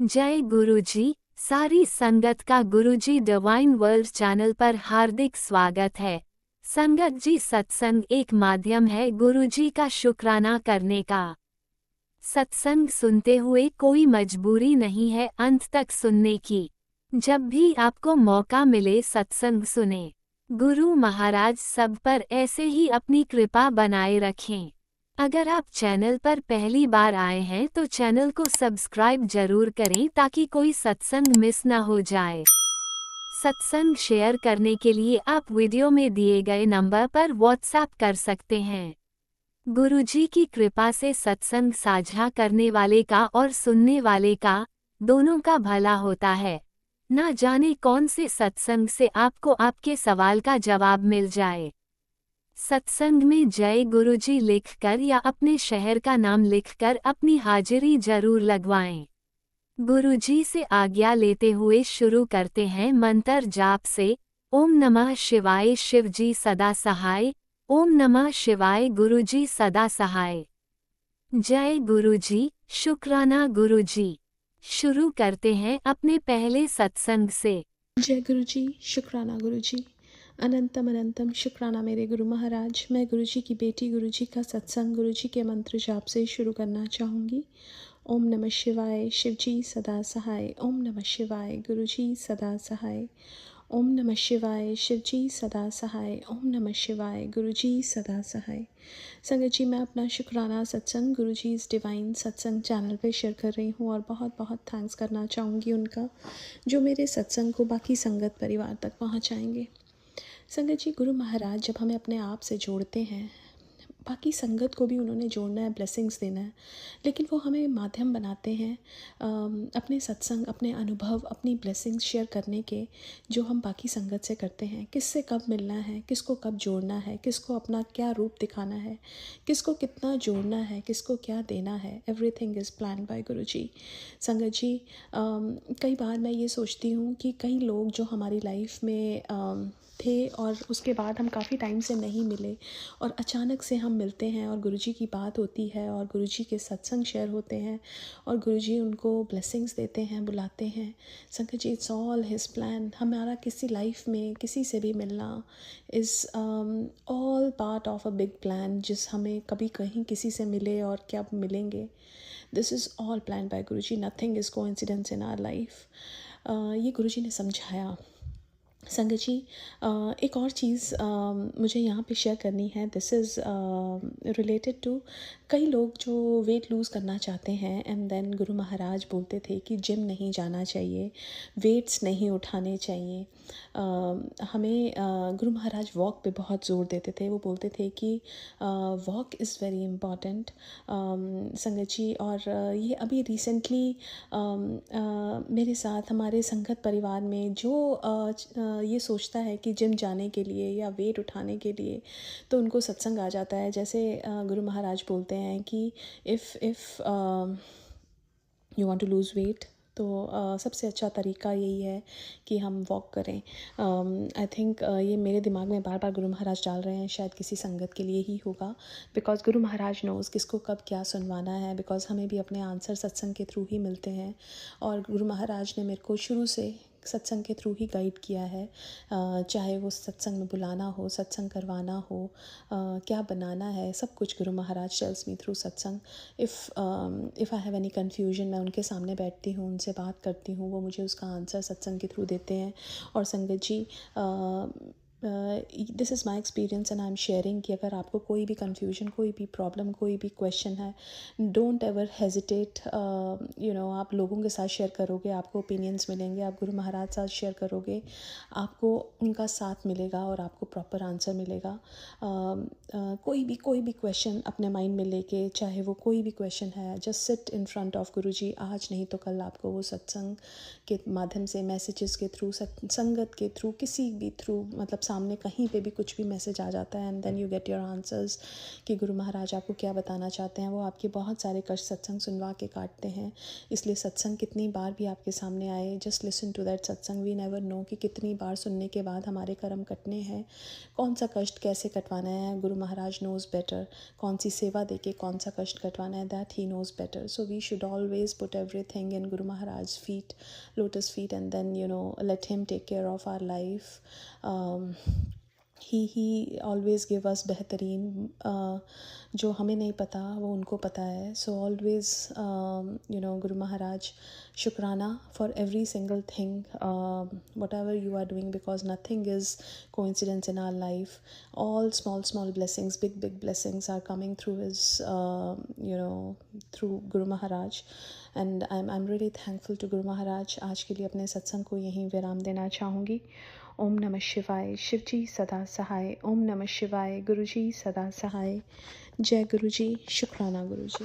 जय गुरुजी। सारी संगत का गुरुजी डिवाइन वर्ल्ड चैनल पर हार्दिक स्वागत है। संगत जी, सत्संग एक माध्यम है गुरुजी का शुक्राना करने का। सत्संग सुनते हुए कोई मजबूरी नहीं है अंत तक सुनने की। जब भी आपको मौका मिले सत्संग सुने। गुरु महाराज सब पर ऐसे ही अपनी कृपा बनाए रखें। अगर आप चैनल पर पहली बार आए हैं तो चैनल को सब्सक्राइब जरूर करें ताकि कोई सत्संग मिस ना हो जाए। सत्संग शेयर करने के लिए आप वीडियो में दिए गए नंबर पर व्हाट्सएप कर सकते हैं। गुरुजी की कृपा से सत्संग साझा करने वाले का और सुनने वाले का, दोनों का भला होता है। ना जाने कौन से सत्संग से आपको आपके सवाल का जवाब मिल जाए। सत्संग में जय गुरुजी लिखकर या अपने शहर का नाम लिखकर अपनी हाजिरी जरूर लगवाएं। गुरुजी से आज्ञा लेते हुए शुरू करते हैं मंत्र जाप से। ओम नमः शिवाय शिवजी सदा सहाय। ओम नमः शिवाय गुरुजी सदा सहाय। जय गुरुजी, शुक्राना गुरुजी। शुरू करते हैं अपने पहले सत्संग से। जय गुरुजी, शुक्राना गुरुजी। अनंतम अनंतम शुक्राना मेरे गुरु महाराज। मैं गुरुजी की बेटी गुरुजी का सत्संग गुरुजी के मंत्र जाप से शुरू करना चाहूँगी। ओम नमः शिवाय शिवजी सदा सहाय। ओम नमः शिवाय गुरुजी सदा सहाय। ओम नमः शिवाय शिवजी सदा सहाय। ओम नमः शिवाय गुरुजी सदा सहाय। संगत जी, मैं अपना शुक्राना सत्संग गुरुजी इस डिवाइन सत्संग चैनल पे शेयर कर रही हूँ और बहुत बहुत थैंक्स करना चाहूँगी उनका, जो मेरे सत्संग को बाकी संगत परिवार तक पहुँचाएंगे। संगत जी, गुरु महाराज जब हमें अपने आप से जोड़ते हैं, बाकी संगत को भी उन्होंने जोड़ना है, ब्लेसिंग्स देना है, लेकिन वो हमें माध्यम बनाते हैं अपने सत्संग, अपने अनुभव, अपनी ब्लेसिंग्स शेयर करने के, जो हम बाकी संगत से करते हैं। किससे कब मिलना है, किसको कब जोड़ना है, किसको अपना क्या रूप दिखाना है, किसको कितना जोड़ना है, किसको क्या देना है, एवरीथिंग इज़ प्लान बाय गुरु जी। संगत जी, कई बार मैं ये सोचती हूँ कि कई लोग जो हमारी लाइफ में थे और उसके बाद हम काफ़ी टाइम से नहीं मिले और अचानक से हम मिलते हैं और गुरुजी की बात होती है और गुरुजी के सत्संग शेयर होते हैं और गुरुजी उनको ब्लेसिंग्स देते हैं, बुलाते हैं। संगत जी, इट्स ऑल हिज प्लान। हमारा किसी लाइफ में किसी से भी मिलना is all part of a big plan, जिस हमें कभी कहीं किसी से मिले और क्या मिलेंगे, this is all plan by Guruji. Nothing is coincidence in our life. ये गुरुजी ने समझाया। संगत जी, एक और चीज़ मुझे यहाँ पे शेयर करनी है। दिस इज़ रिलेटेड टू कई लोग जो वेट लूज़ करना चाहते हैं एंड देन गुरु महाराज बोलते थे कि जिम नहीं जाना चाहिए, वेट्स नहीं उठाने चाहिए। हमें गुरु महाराज वॉक पे बहुत ज़ोर देते थे। वो बोलते थे कि वॉक इज़ वेरी इम्पॉर्टेंट। संगत जी, और ये अभी रिसेंटली मेरे साथ हमारे संगत परिवार में जो ये सोचता है कि जिम जाने के लिए या वेट उठाने के लिए तो उनको सत्संग आ जाता है। जैसे गुरु महाराज बोलते हैं कि if you want to lose weight, तो सबसे अच्छा तरीका यही है कि हम वॉक करें। आई थिंक ये मेरे दिमाग में बार बार गुरु महाराज डाल रहे हैं, शायद किसी संगत के लिए ही होगा, बिकॉज गुरु महाराज नोज़ किसको कब क्या सुनवाना है, बिकॉज हमें भी अपने आंसर सत्संग के थ्रू ही मिलते हैं। और गुरु महाराज ने मेरे को शुरू से सत्संग के थ्रू ही गाइड किया है, चाहे वो सत्संग में बुलाना हो, सत्संग करवाना हो, क्या बनाना है, सब कुछ Guru Maharaj tells me through सत्संग। If I have any confusion, मैं उनके सामने बैठती हूँ, उनसे बात करती हूँ, वो मुझे उसका आंसर सत्संग के थ्रू देते हैं। और संगत जी, this is my experience and I am sharing कि अगर आपको कोई भी कन्फ्यूजन, कोई भी प्रॉब्लम, कोई भी क्वेश्चन है, डोंट एवर हेजिटेट। आप लोगों के साथ शेयर करोगे, आपको ओपिनियंस मिलेंगे, आप गुरु महाराज साथ शेयर करोगे, आपको उनका साथ मिलेगा और आपको प्रॉपर आंसर मिलेगा। कोई भी क्वेश्चन अपने माइंड में लेके, चाहे वो कोई भी क्वेश्चन है, just sit in front of Guruji. आज नहीं तो कल आपको वो सत्संग के माध्यम से, मैसेजेस के थ्रू, संगत के थ्रू, किसी भी थ्रू, मतलब सामने कहीं पे भी कुछ भी मैसेज आ जाता है and then you get your answers कि गुरु महाराज आपको क्या बताना चाहते हैं। वो आपके बहुत सारे कष्ट सत्संग सुनवा के काटते हैं। इसलिए सत्संग कितनी बार भी आपके सामने आए, जस्ट लिसन टू दैट सत्संग। वी नेवर नो कि कितनी बार सुनने के बाद हमारे कर्म कटने हैं, कौन सा कष्ट कैसे कटवाना है। गुरु महाराज नोज़ बेटर, कौन सी सेवा देके कौन सा कष्ट कटवाना है, that he knows better. So we should always put everything in Guru Maharaj feet, lotus feet, and then let him take care of our life. He always give us बेहतरीन, जो हमें नहीं पता वो उनको पता है। सो ऑलवेज़ गुरु महाराज, शुक्राना for every single thing, whatever you are doing, because nothing is coincidence in our life. All small blessings, big blessings are coming through his through Guru Maharaj, and I'm really thankful to Guru Maharaj। आज के लिए अपने सत्संग को यहीं विराम देना चाहूँगी। ओम नमः शिवाय, शिव जी सदा सहाय। ओम नमः शिवाय, गुरु जी सदा सहाय। जय गुरु जी, शुक्राना गुरु जी।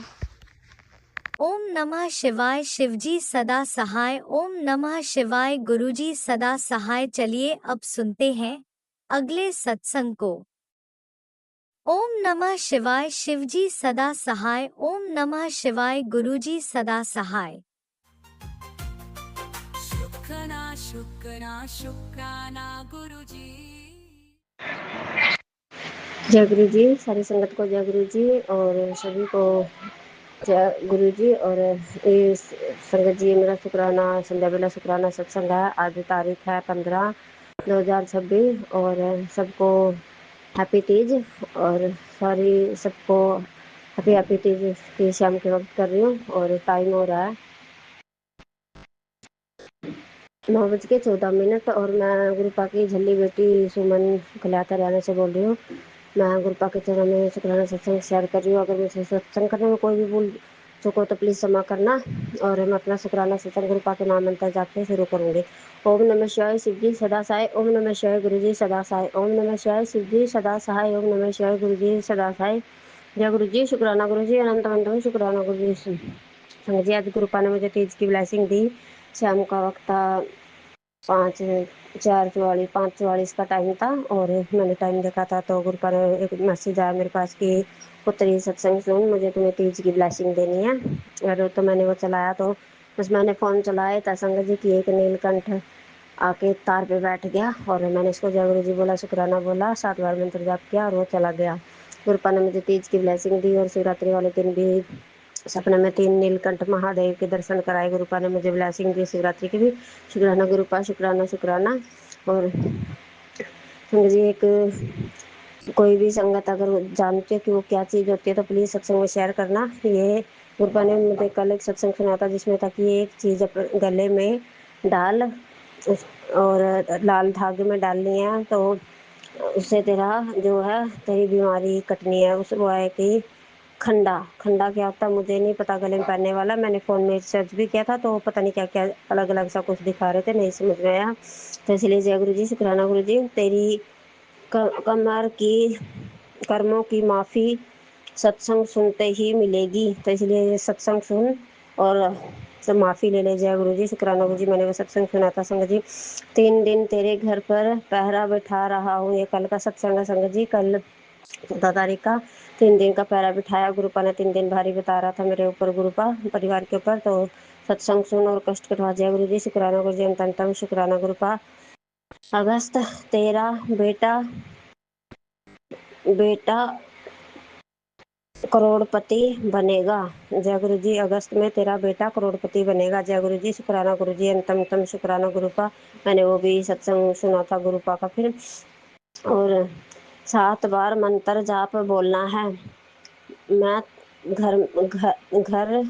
ओम नमः शिवाय, शिवजी सदा सहाय। ओम नमः शिवाय, गुरुजी सदा सहाय। चलिए अब सुनते हैं अगले सत्संग को। ओम नमः शिवाय, शिवजी सदा सहाय। ओम नमः शिवाय, गुरुजी सदा सहाय। शुक्राना शुक्राना शुक्राना गुरुजी। जय गुरु जी, सारी संगत को जय गुरु जी और सभी को जय गुरु जी। और ये संगत जी, मेरा शुक्राना संध्या बेला शुक्राना सत्संग है। आज तारीख है 15/2026 और सबको हैप्पी तीज। और सारी सबको हैप्पी तीज की शाम के वक्त कर रही हूँ और टाइम हो रहा है 9:14 और मैं गुरुपा की झल्ली बेटी सुमन कल्याता हरियाणा से बोल रही हूँ। मैं गुरुपा के चरणों में शुक्राना सत्संग शेयर कर रही हूँ। अगर मुझे सत्संग करने में कोई भी भूल चुको तो प्लीज़ क्षमा करना। और मैं अपना शुक्राना सत्संग गुरुपा के नाम मंत्र जाप से शुरू करूँगी। ओम नमः शिवाय, शिव जी सदा सहाय। ओम नमः शिवाय, गुरु जी सदा सहाय। ओम नमः शिवाय, शिव जी सदा सहाय। ओम नमः शिवाय, गुरु जी सदा सहाय। जय गुरु जी, शुक्राना गुरु जी, अनंत अनंत शुक्राना गुरु जी। संग जी, आज गुरुपा ने मुझे तीज की ब्लेसिंग दी। शाम का वक्त था 5:44 का टाइम था और मैंने टाइम देखा था तो गुरु पर एक मैसेज आया मेरे पास कि पुत्री सत्संग सुन, मुझे तुम्हें तीज की ब्लेसिंग देनी है। और तो मैंने वो चलाया तो बस मैंने फ़ोन चलाया था संगत जी की एक नीलकंठ आके तार पे बैठ गया और मैंने इसको जय गुरु जी बोला, शुक्राना बोला, 7 बार मंत्र जाप किया और वो चला गया। गुरुपा ने मुझे तीज की ब्लेसिंग दी और शिवरात्रि वाले दिन भी सपने में 3 नीलकंठ महादेव के दर्शन कराए। गुरुपा ने मुझे ब्लेसिंग दी शिवरात्रि की भी। शुक्राना गुरुपा, शुक्राना शुक्राना। और संगत जी, एक कोई भी संगत अगर जानते हो कि वो क्या चीज़ होती है तो प्लीज़ सत्संग में शेयर करना। ये गुरुपा ने मुझे कल एक सत्संग सुना था जिसमें था कि एक चीज़ गले में डाल और लाल धागे में डालनी है तो उससे तेरा जो है तेरी बीमारी कटनी है। उस वो है कि खंडा। खंडा क्या होता है मुझे नहीं पता, गले में पहनने वाला। मैंने फ़ोन में सर्च भी किया था तो पता नहीं क्या क्या अलग अलग सा कुछ दिखा रहे थे, नहीं समझ में आया। तो इसलिए जय गुरु जी, शुक्राना गुरु जी। तेरी कमर की कर्मों की माफ़ी सत्संग सुनते ही मिलेगी। तो इसलिए ये सत्संग सुन और सब माफ़ी ले ले। जय गुरु जी, शुक्राना गुरु जी। मैंने वो सत्संग सुना था संगत जी। 3 दिन तेरे घर पर पहरा बैठा रहा हूँ। ये कल का सत्संग है संगत जी। कल 14 तारीख का 3 दिन का पहरा बिठाया। गुरुपा ने 3 दिन भारी बता रहा था मेरे ऊपर, गुरुपा परिवार के ऊपर। तो सत्संग सुन और कष्ट कटवा। जय गुरु जी, शुक्राना गुरु जी, अंतम शुक्राना गुरुपा। अगस्त तेरा बेटा करोड़पति बनेगा। जय गुरु जी, अगस्त में तेरा बेटा करोड़पति बनेगा। जय गुरु जी, शुक्राना गुरु जी, अंतम शुक्राना गुरुपा। मैंने वो भी सत्संग सुना था गुरुपा का फिर। और 7 बार मंत्र जाप बोलना है। मैं घर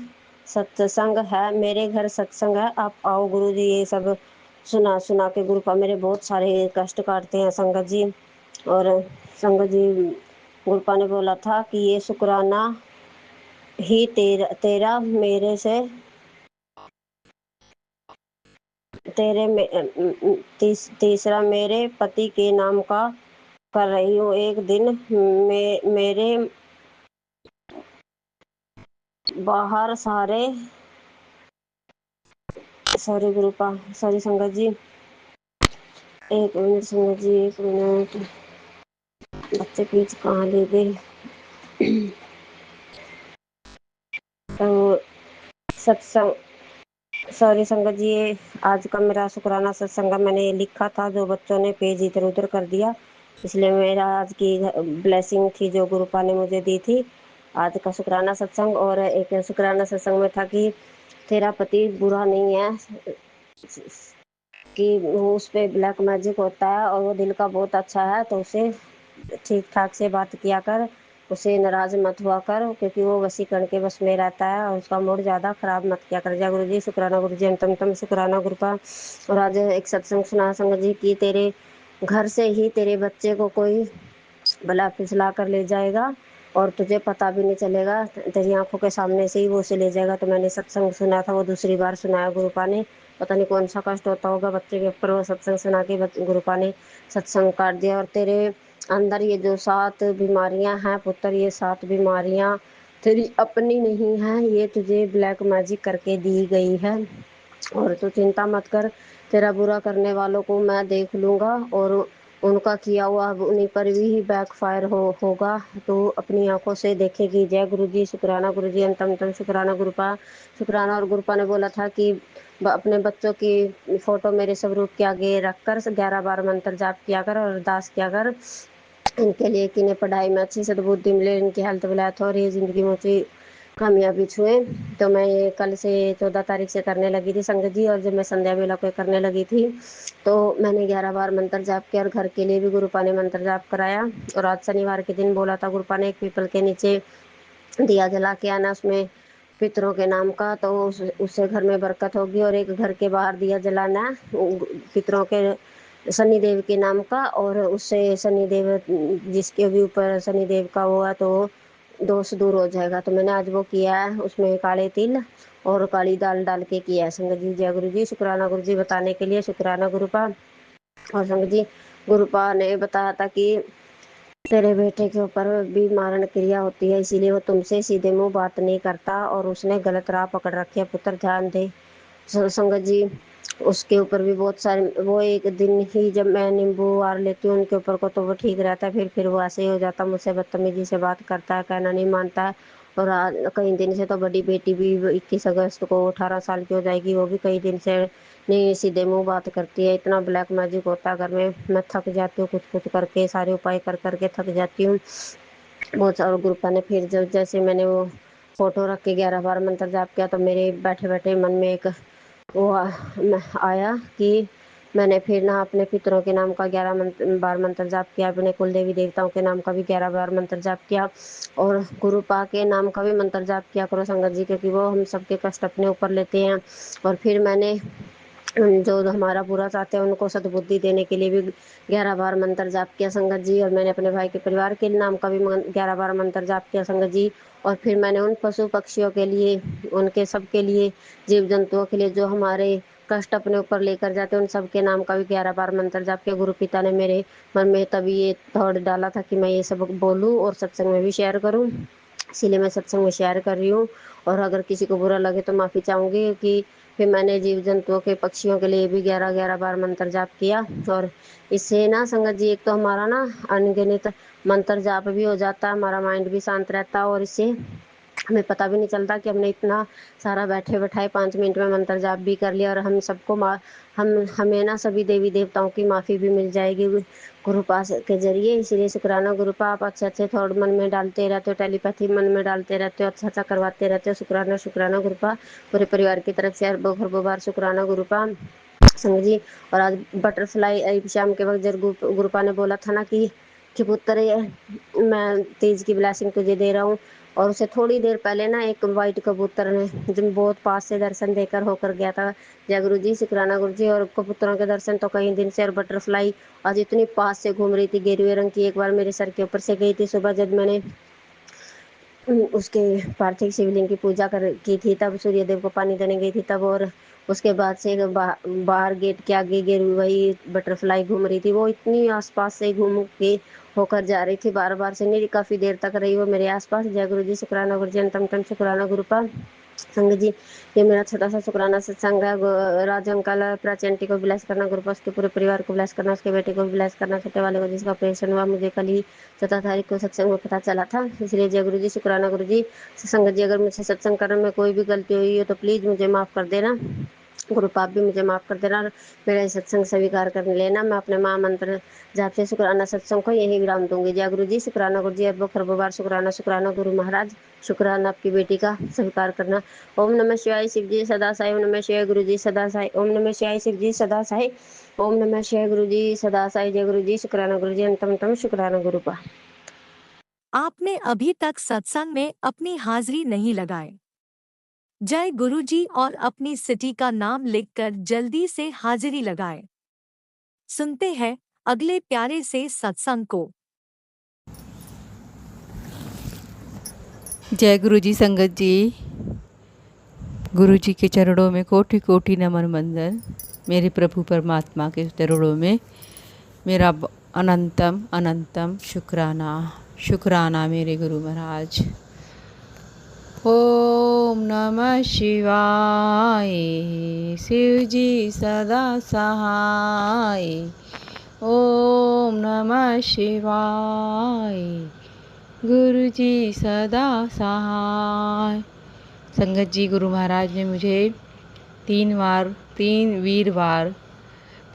सत्संग है, मेरे घर सत्संग है, आप आओ गुरु जी। ये सब सुना सुना के गुरुपा मेरे बहुत सारे कष्ट काटते हैं संगत जी। और संगत जी, गुरुपा ने बोला था कि ये शुक्राना ही तेरा मेरे से तेरे में तीसरा मेरे पति के नाम का कर रही हूँ। एक दिन मेरे बाहर सारे सॉरी गुरुपा, सॉरी संगत जी। एक मिनट सुनो जी, एक मिनट। बच्चे बीच कहाँ ले गए? तो सत्संग, सॉरी संगत जी, ये आज का मेरा शुक्राना सत्संग मैंने लिखा था, जो बच्चों ने पेज इधर उधर कर दिया, इसलिए मेरा आज की ब्लेसिंग थी जो गुरुपा ने मुझे दी थी, आज का शुक्राना सत्संग। और एक शुक्राना सत्संग में था कि तेरा पति बुरा नहीं है, कि वो उस पे ब्लैक मैजिक होता है और वो दिल का बहुत अच्छा है, तो उसे ठीक ठाक से बात किया कर, उसे नाराज मत हुआ कर, क्योंकि वो वशीकरण के बस में रहता है, और उसका मूड ज़्यादा खराब मत किया कर। जय गुरु जी, शुक्राना गुरु जी, अंतम तम शुक्राना गुरु का। और आज एक सत्संग सुना संगत जी की तेरे घर से ही तेरे बच्चे को कोई भला फिसला कर ले जाएगा और तुझे पता भी नहीं चलेगा, तेरी आंखों के सामने से ही वो उसे ले जाएगा। तो मैंने सत्संग सुना था, वो दूसरी बार सुनाया गुरुपा ने, पता नहीं कौन सा कष्ट होता होगा बच्चे के ऊपर, वो सत्संग सुना के गुरुपा ने सत्संग काट दिया। और तेरे अंदर ये जो 7 बीमारियां हैं पुत्र, ये 7 बीमारियां तेरी अपनी नहीं है, ये तुझे ब्लैक मैजिक करके दी गई है। और तू चिंता मत कर, तेरा बुरा करने वालों को मैं देख लूँगा और उनका किया हुआ अब उन्हीं पर भी बैकफायर होगा, तो अपनी आंखों से देखेगी। जय गुरु जी, शुक्राना गुरु जी, अंतम तम शुक्राना गुरुपा, शुक्राना। और गुरुपा ने बोला था कि अपने बच्चों की फोटो मेरे स्वरूप के आगे रखकर 11 बार मंत्र जाप किया कर और अरदास किया कर, इनके लिए कि इन्हें पढ़ाई में अच्छी सद्बुद्धि मिले, इनकी हेल्थ विलायत हो और ये ज़िंदगी में ऊँची कामयाबी छुए। तो मैं ये कल से 14 तारीख से करने लगी थी संगत जी, और जब मैं संध्या वेला को करने लगी थी तो मैंने 11 बार मंत्र जाप किया, और घर के लिए भी गुरुपा ने मंत्र जाप कराया। और आज शनिवार के दिन बोला था गुरुपा ने एक पीपल के नीचे दिया जला के आना, उसमें पितरों के नाम का, तो उससे घर में बरकत होगी। और एक घर के बाहर दिया जलाना है पितरों के शनिदेव के नाम का, और उससे शनिदेव जिसके भी ऊपर शनिदेव का हुआ तो दोष दूर हो जाएगा। तो मैंने आज वो किया है, उसमें काले तिल और काली दाल डाल के किया है संगत जी। जय गुरु जी, शुक्राना गुरु जी बताने के लिए, शुक्राना गुरुपा। और संगत जी, गुरुपा ने बताया था कि तेरे बेटे के ऊपर भी मारण क्रिया होती है, इसीलिए वो तुमसे सीधे मुंह बात नहीं करता और उसने गलत राह पकड़ रखी है पुत्र, ध्यान दे। संगत जी, उसके ऊपर भी बहुत सारे, वो एक दिन ही जब मैं नींबू वार लेती हूँ उनके ऊपर को तो वो ठीक रहता है, फिर वो ऐसे ही हो जाता, मुझसे बदतमीजी से बात करता है, कहना नहीं मानता है। और आज कई दिन से तो बड़ी बेटी भी 21 अगस्त को 18 साल की हो जाएगी, वो भी कई दिन से नहीं सीधे मुंह बात करती है। इतना ब्लैक मैजिक होता है घर में, मैं थक जाती हूँ कुछ कुछ करके, सारे उपाय कर करके थक जाती हूँ बहुत सारा। गुरुपा ने फिर जब जैसे मैंने वो फोटो रख के 11 बार मंत्र जाप किया, तो मेरे बैठे बैठे मन में एक वो आया कि मैंने फिर ना अपने पितरों के नाम का 11 बार मंत्र जाप किया, अपने कुल देवी देवताओं के नाम का भी 11 बार मंत्र जाप किया, और गुरुपा के नाम का भी मंत्र जाप किया करो संगत जी, क्योंकि वो हम सबके कष्ट अपने ऊपर लेते हैं। और फिर मैंने जो हमारा बुरा चाहते हैं उनको सद्बुद्धि देने के लिए भी 11 बार मंत्र जाप किया संगत जी। और मैंने अपने भाई के परिवार के नाम का भी 11 बार मंत्र जाप किया संगत जी। और फिर मैंने उन पशु पक्षियों के लिए, उनके सबके लिए, जीव जंतुओं के लिए जो हमारे कष्ट अपने ऊपर लेकर जाते हैं, उन सबके नाम का भी 11 बार मंत्र जाप किया। गुरु पिता ने मेरे मन में तभी ये थॉट डाला था कि मैं ये सब बोलूँ और सत्संग में भी शेयर करूँ, इसीलिए मैं सत्संग में शेयर कर रही हूँ। और अगर किसी को बुरा लगे तो माफ़ी चाहूँगी कि फिर मैंने जीव जंतुओं के पक्षियों के लिए भी 11 बार मंत्र जाप किया। और इससे ना संगत जी, एक तो हमारा ना अनगिनत मंत्र जाप भी हो जाता है, हमारा माइंड भी शांत रहता है, और इससे हमें पता भी नहीं चलता कि हमने इतना सारा बैठे बैठाए 5 मिनट में मंत्र जाप भी कर लिया। और हम सबको हमें ना सभी देवी देवताओं की माफ़ी भी मिल जाएगी गुरुपा के जरिए। इसीलिए शुक्राना गुरुपा, आप अच्छे अच्छे थॉट मन में डालते रहते हो, टेलीपैथी मन में डालते रहते हो, अच्छा अच्छा करवाते रहते हो। शुक्राना शुक्राना गुरुपा, पूरे परिवार की तरफ से अरबों बार शुक्राना गुरुपा संग जी। और आज बटरफ्लाई शाम के वक्त जब गुरुपा ने बोला था ना कि पुत्र ये मैं तीज की ब्लेसिंग तुझे दे रहा हूँ, और उसे थोड़ी देर पहले ना एक वाइट कबूतर ने जब बहुत पास से दर्शन देकर होकर गया था। जय गुरु जी, शुक्राना गुरु जी। और कबूतरों के दर्शन तो कई दिन से, और बटरफ्लाई आज इतनी पास से घूम रही थी गेरुए रंग की, एक बार मेरे सर के ऊपर से गई थी सुबह जब मैंने उसके पार्थिव शिवलिंग की पूजा कर की थी, तब सूर्यदेव को पानी देने गई थी तब। और उसके बाद से बाहर गेट के आगे वही बटरफ्लाई घूम रही थी, वो इतनी आसपास से घूम के होकर जा रही थी, बार बार से नहीं, काफी देर तक रही वो मेरे आसपास। जय गुरु जी, शुक्राना गुरु जी, अंतम शुक्राना गुरुपा। संगत जी, ये मेरा छोटा सा शुक्राना सत्संग है। राज अंकल प्राचेंटी को ब्लेस करना, गुरुपास के पूरे परिवार को ब्लेस करना, उसके बेटे को भी ब्लेस करना, छोटे वाले को जिसका ऑपरेशन हुआ, मुझे कल ही 14 तारीख को सत्संग में पता चला था। इसलिए जय गुरु जी, शुक्राना गुरु जी। संगत जी, अगर मुझसे सत्संग करने में कोई भी गलती हुई है तो प्लीज़ मुझे माफ़ कर देना। गुरु पाप भी मुझे माफ़ कर देना और मेरा ये सत्संग स्वीकार कर लेना। मैं अपने महामंत्र जाप से शुक्राना सत्संग को यही विराम दूंगी। जय गुरु जी, शुक्राना गुरु जी, अरबों खरबों बार शुक्राना। शुक्राना गुरु महाराज, शुक्राना आपकी बेटी का स्वीकार करना। ओम नमः शिवाय शिव जी सदा साई। ओम नमः शिवाय गुरु जी सदा साई। ओम नमः शिवाय शिव जी सदा साई। ओम नमः शिवाय गुरु जी सदा साई। जय गुरु जी, शुक्राना गुरु जी, अंतम तम शुक्राना गुरु पा। आपने अभी तक सत्संग में अपनी हाजिरी नहीं लगाए। जय गुरुजी और अपनी सिटी का नाम लिखकर जल्दी से हाजिरी लगाएं। सुनते हैं अगले प्यारे से सत्संग को। जय गुरु जी। संगत जी, गुरु जी के चरणों में कोटि कोटि नमन वंदन। मेरे प्रभु परमात्मा के चरणों में मेरा अनंतम अनंतम शुक्राना। शुक्राना मेरे गुरु महाराज। ओम नमः शिवाय। शिव जी सदा सहाय। ओम नमः शिवाय। गुरु जी सदा सहाय। संगत जी, गुरु महाराज ने मुझे 3 वीरवार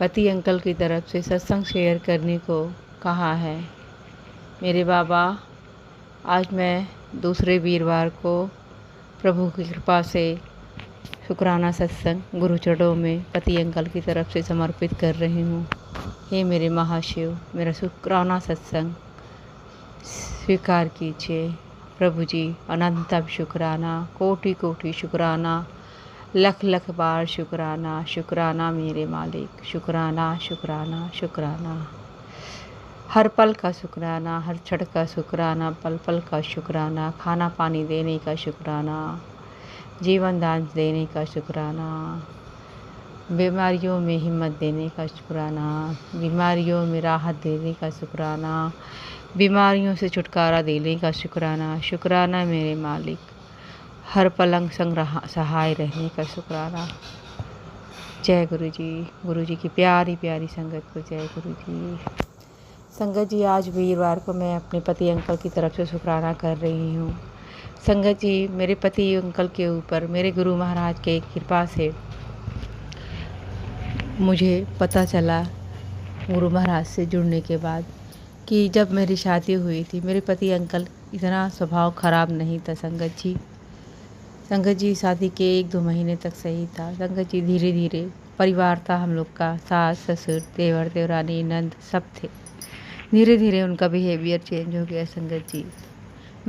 पति अंकल की तरफ से सत्संग शेयर करने को कहा है। मेरे बाबा, आज मैं दूसरे वीरवार को प्रभु की कृपा से शुक्राना सत्संग गुरु चरणों में पति अंकल की तरफ से समर्पित कर रही हूँ। हे मेरे महाशिव, मेरा शुक्राना सत्संग स्वीकार कीजिए। प्रभु जी, अनंतम शुक्राना, कोटि कोटि शुक्राना, लख लख बार शुक्राना। शुक्राना मेरे मालिक, शुक्राना शुक्राना शुक्राना। हर पल का शुक्राना, हर क्षण का शुक्राना, पल पल का शुक्राना। खाना पानी देने का शुक्राना, जीवन दान देने का शुक्राना, बीमारियों में हिम्मत देने का शुक्राना, बीमारियों में राहत देने का शुक्राना, बीमारियों से छुटकारा देने का शुक्राना। शुक्राना मेरे मालिक, हर पलंग संग सहाय रहने का शुक्राना। जय गुरु जी। गुरु जी की प्यारी प्यारी संगत को जय गुरु जी। संगत जी, आज वीरवार को मैं अपने पति अंकल की तरफ से शुक्राना कर रही हूँ। संगत जी, मेरे पति अंकल के ऊपर मेरे गुरु महाराज के कृपा से मुझे पता चला गुरु महाराज से जुड़ने के बाद कि जब मेरी शादी हुई थी, मेरे पति अंकल इतना स्वभाव खराब नहीं था। संगत जी, शादी के 1-2 महीने तक सही था। संगत जी, धीरे धीरे परिवार था हम लोग का, सास ससुर देवर देवरानी नंद सब थे। धीरे धीरे उनका बिहेवियर चेंज हो गया। संगत जी,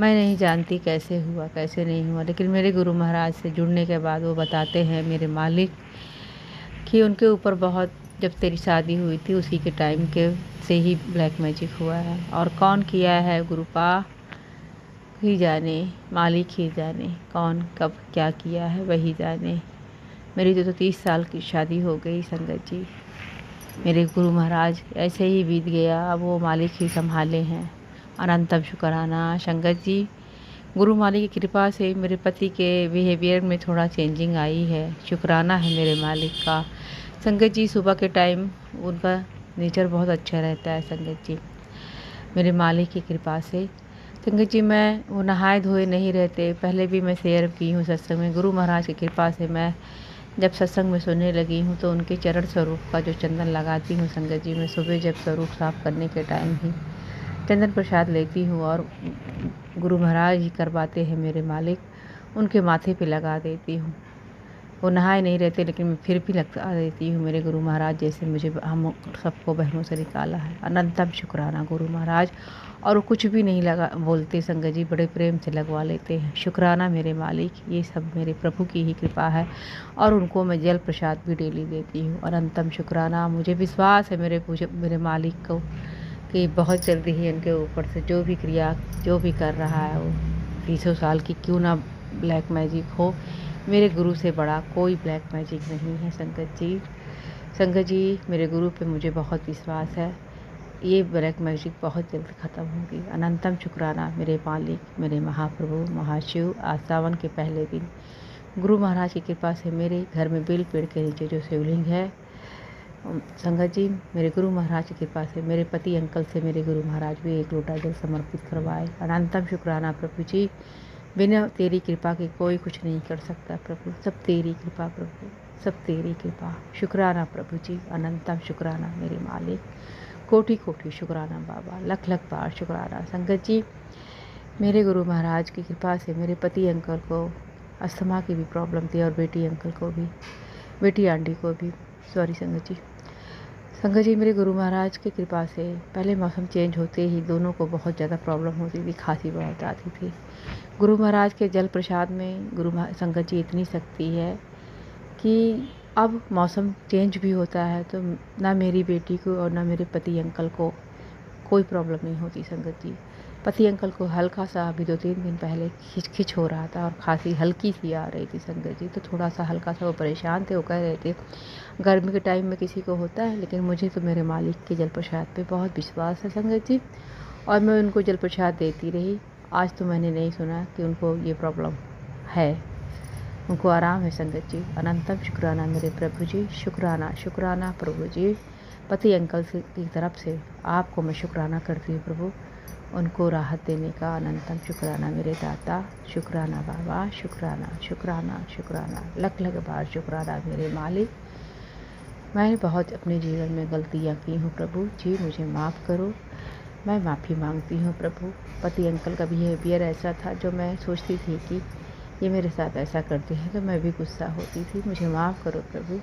मैं नहीं जानती कैसे हुआ कैसे नहीं हुआ, लेकिन मेरे गुरु महाराज से जुड़ने के बाद वो बताते हैं मेरे मालिक कि उनके ऊपर बहुत, जब तेरी शादी हुई थी उसी के टाइम के से ही ब्लैक मैजिक हुआ है। और कौन किया है गुरुपा ही जाने, मालिक ही जाने, कौन कब क्या किया है वही जाने। मेरी तो 30 साल की शादी हो गई। संगत जी, मेरे गुरु महाराज ऐसे ही बीत गया, अब वो मालिक ही संभाले हैं। अनंतम शुक्राना। संगत जी, गुरु मालिक की कृपा से मेरे पति के बिहेवियर में थोड़ा चेंजिंग आई है। शुक्राना है मेरे मालिक का। संगत जी, सुबह के टाइम उनका नेचर बहुत अच्छा रहता है। संगत जी, मेरे मालिक की कृपा से। संगत जी, मैं वो नहाए धोए नहीं रहते, पहले भी मैं शेयर की हूँ सत्संग में। गुरु महाराज की कृपा से मैं जब सत्संग में सुनने लगी हूँ तो उनके चरण स्वरूप का जो चंदन लगाती हूँ संगत जी, मैं सुबह जब स्वरूप साफ करने के टाइम ही चंदन प्रसाद लेती हूँ और गुरु महाराज ही करवाते हैं मेरे मालिक, उनके माथे पे लगा देती हूँ। वो नहाए नहीं रहते लेकिन मैं फिर भी लगा देती हूँ। मेरे गुरु महाराज जैसे मुझे हम सबको बहनों से निकाला है। अनंतम शुक्राना गुरु महाराज। और वो कुछ भी नहीं लगा बोलते संगत जी, बड़े प्रेम से लगवा लेते हैं। शुक्राना मेरे मालिक, ये सब मेरे प्रभु की ही कृपा है। और उनको मैं जल प्रसाद भी डेली देती हूँ। अनंतम शुक्राना। मुझे विश्वास है मेरे मालिक को कि बहुत जल्दी ही उनके ऊपर से जो भी क्रिया जो भी कर रहा है, वो 300 साल की क्यों ना ब्लैक मैजिक हो, मेरे गुरु से बड़ा कोई ब्लैक मैजिक नहीं है। संगत जी, मेरे गुरु पे मुझे बहुत विश्वास है। ये ब्लैक मैजिक बहुत जल्द ख़त्म होगी। अनंतम शुक्राना मेरे मालिक, मेरे महाप्रभु महाशिव। आज सावन के पहले दिन गुरु महाराज की कृपा से मेरे घर में बेल पेड़ के नीचे जो शिवलिंग है, संगत जी मेरे गुरु महाराज की कृपा से मेरे पति अंकल से मेरे गुरु महाराज भी एक लोटा जल समर्पित करवाए। अनंतम शुक्राना प्रभु जी, बिना तेरी कृपा के कोई कुछ नहीं कर सकता प्रभु, सब तेरी कृपा प्रभु, सब तेरी कृपा। शुक्राना प्रभु जी, अनंतम शुक्राना मेरे मालिक, कोटि कोटि शुक्राना बाबा, लख लख बार शुक्राना। संगत जी मेरे गुरु महाराज की कृपा से मेरे पति अंकल को अस्थमा की भी प्रॉब्लम थी और बेटी अंकल को भी, बेटी आंटी को भी, सॉरी संगत जी मेरे गुरु महाराज की कृपा से पहले मौसम चेंज होते ही दोनों को बहुत ज़्यादा प्रॉब्लम होती थी, खांसी बहुत आती थी। गुरु महाराज के जल प्रसाद में संगत जी इतनी शक्ति है कि अब मौसम चेंज भी होता है तो ना मेरी बेटी को और ना मेरे पति अंकल को कोई प्रॉब्लम नहीं होती। संगत जी पति अंकल को हल्का सा अभी 2-3 दिन पहले खिच हो रहा था और खांसी हल्की सी आ रही थी संगत जी, तो थोड़ा सा हल्का सा वो परेशान थे। वो कह रहे थे गर्मी के टाइम में किसी को होता है, लेकिन मुझे तो मेरे मालिक के जल प्रसाद पे बहुत विश्वास है संगत जी, और मैं उनको जल प्रसाद देती रही। आज तो मैंने नहीं सुना कि उनको ये प्रॉब्लम है, उनको आराम है संगत जी। अनंतम शुक्राना मेरे प्रभु जी, शुक्राना शुक्राना प्रभु जी। पति अंकल की तरफ से आपको मैं शुक्राना करती हूँ प्रभु, उनको राहत देने का अनंतम शुक्राना मेरे दाता। शुक्राना बाबा, शुक्राना शुक्राना शुक्राना, लख लख बार शुक्राना मेरे मालिक। मैंने बहुत अपने जीवन में गलतियाँ की हूँ प्रभु जी, मुझे माफ़ करो, मैं माफ़ी मांगती हूँ प्रभु। पति अंकल का बिहेवियर ऐसा था जो मैं सोचती थी कि ये मेरे साथ ऐसा करते हैं तो मैं भी गुस्सा होती थी। मुझे माफ़ करो प्रभु,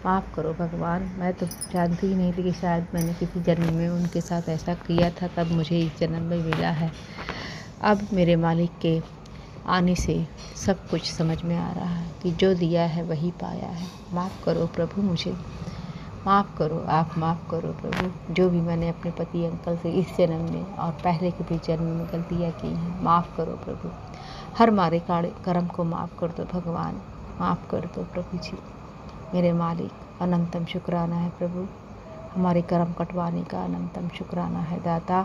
माफ़ करो भगवान। मैं तो जानती ही नहीं थी कि शायद मैंने किसी जन्म में उनके साथ ऐसा किया था, तब मुझे इस जन्म में मिला है। अब मेरे मालिक के आने से सब कुछ समझ में आ रहा है कि जो दिया है वही पाया है। माफ़ करो प्रभु, मुझे माफ़ करो, आप माफ़ करो प्रभु। जो भी मैंने अपने पति अंकल से इस जन्म में और पहले के भी जन्म में गलतियाँ की हैं, माफ़ करो प्रभु। हर मारे कर्म को माफ़ कर दो भगवान, माफ़ कर दो प्रभु जी मेरे मालिक। अनंतम शुक्राना है प्रभु, हमारे कर्म कटवाने का अनंतम शुक्राना है दाता।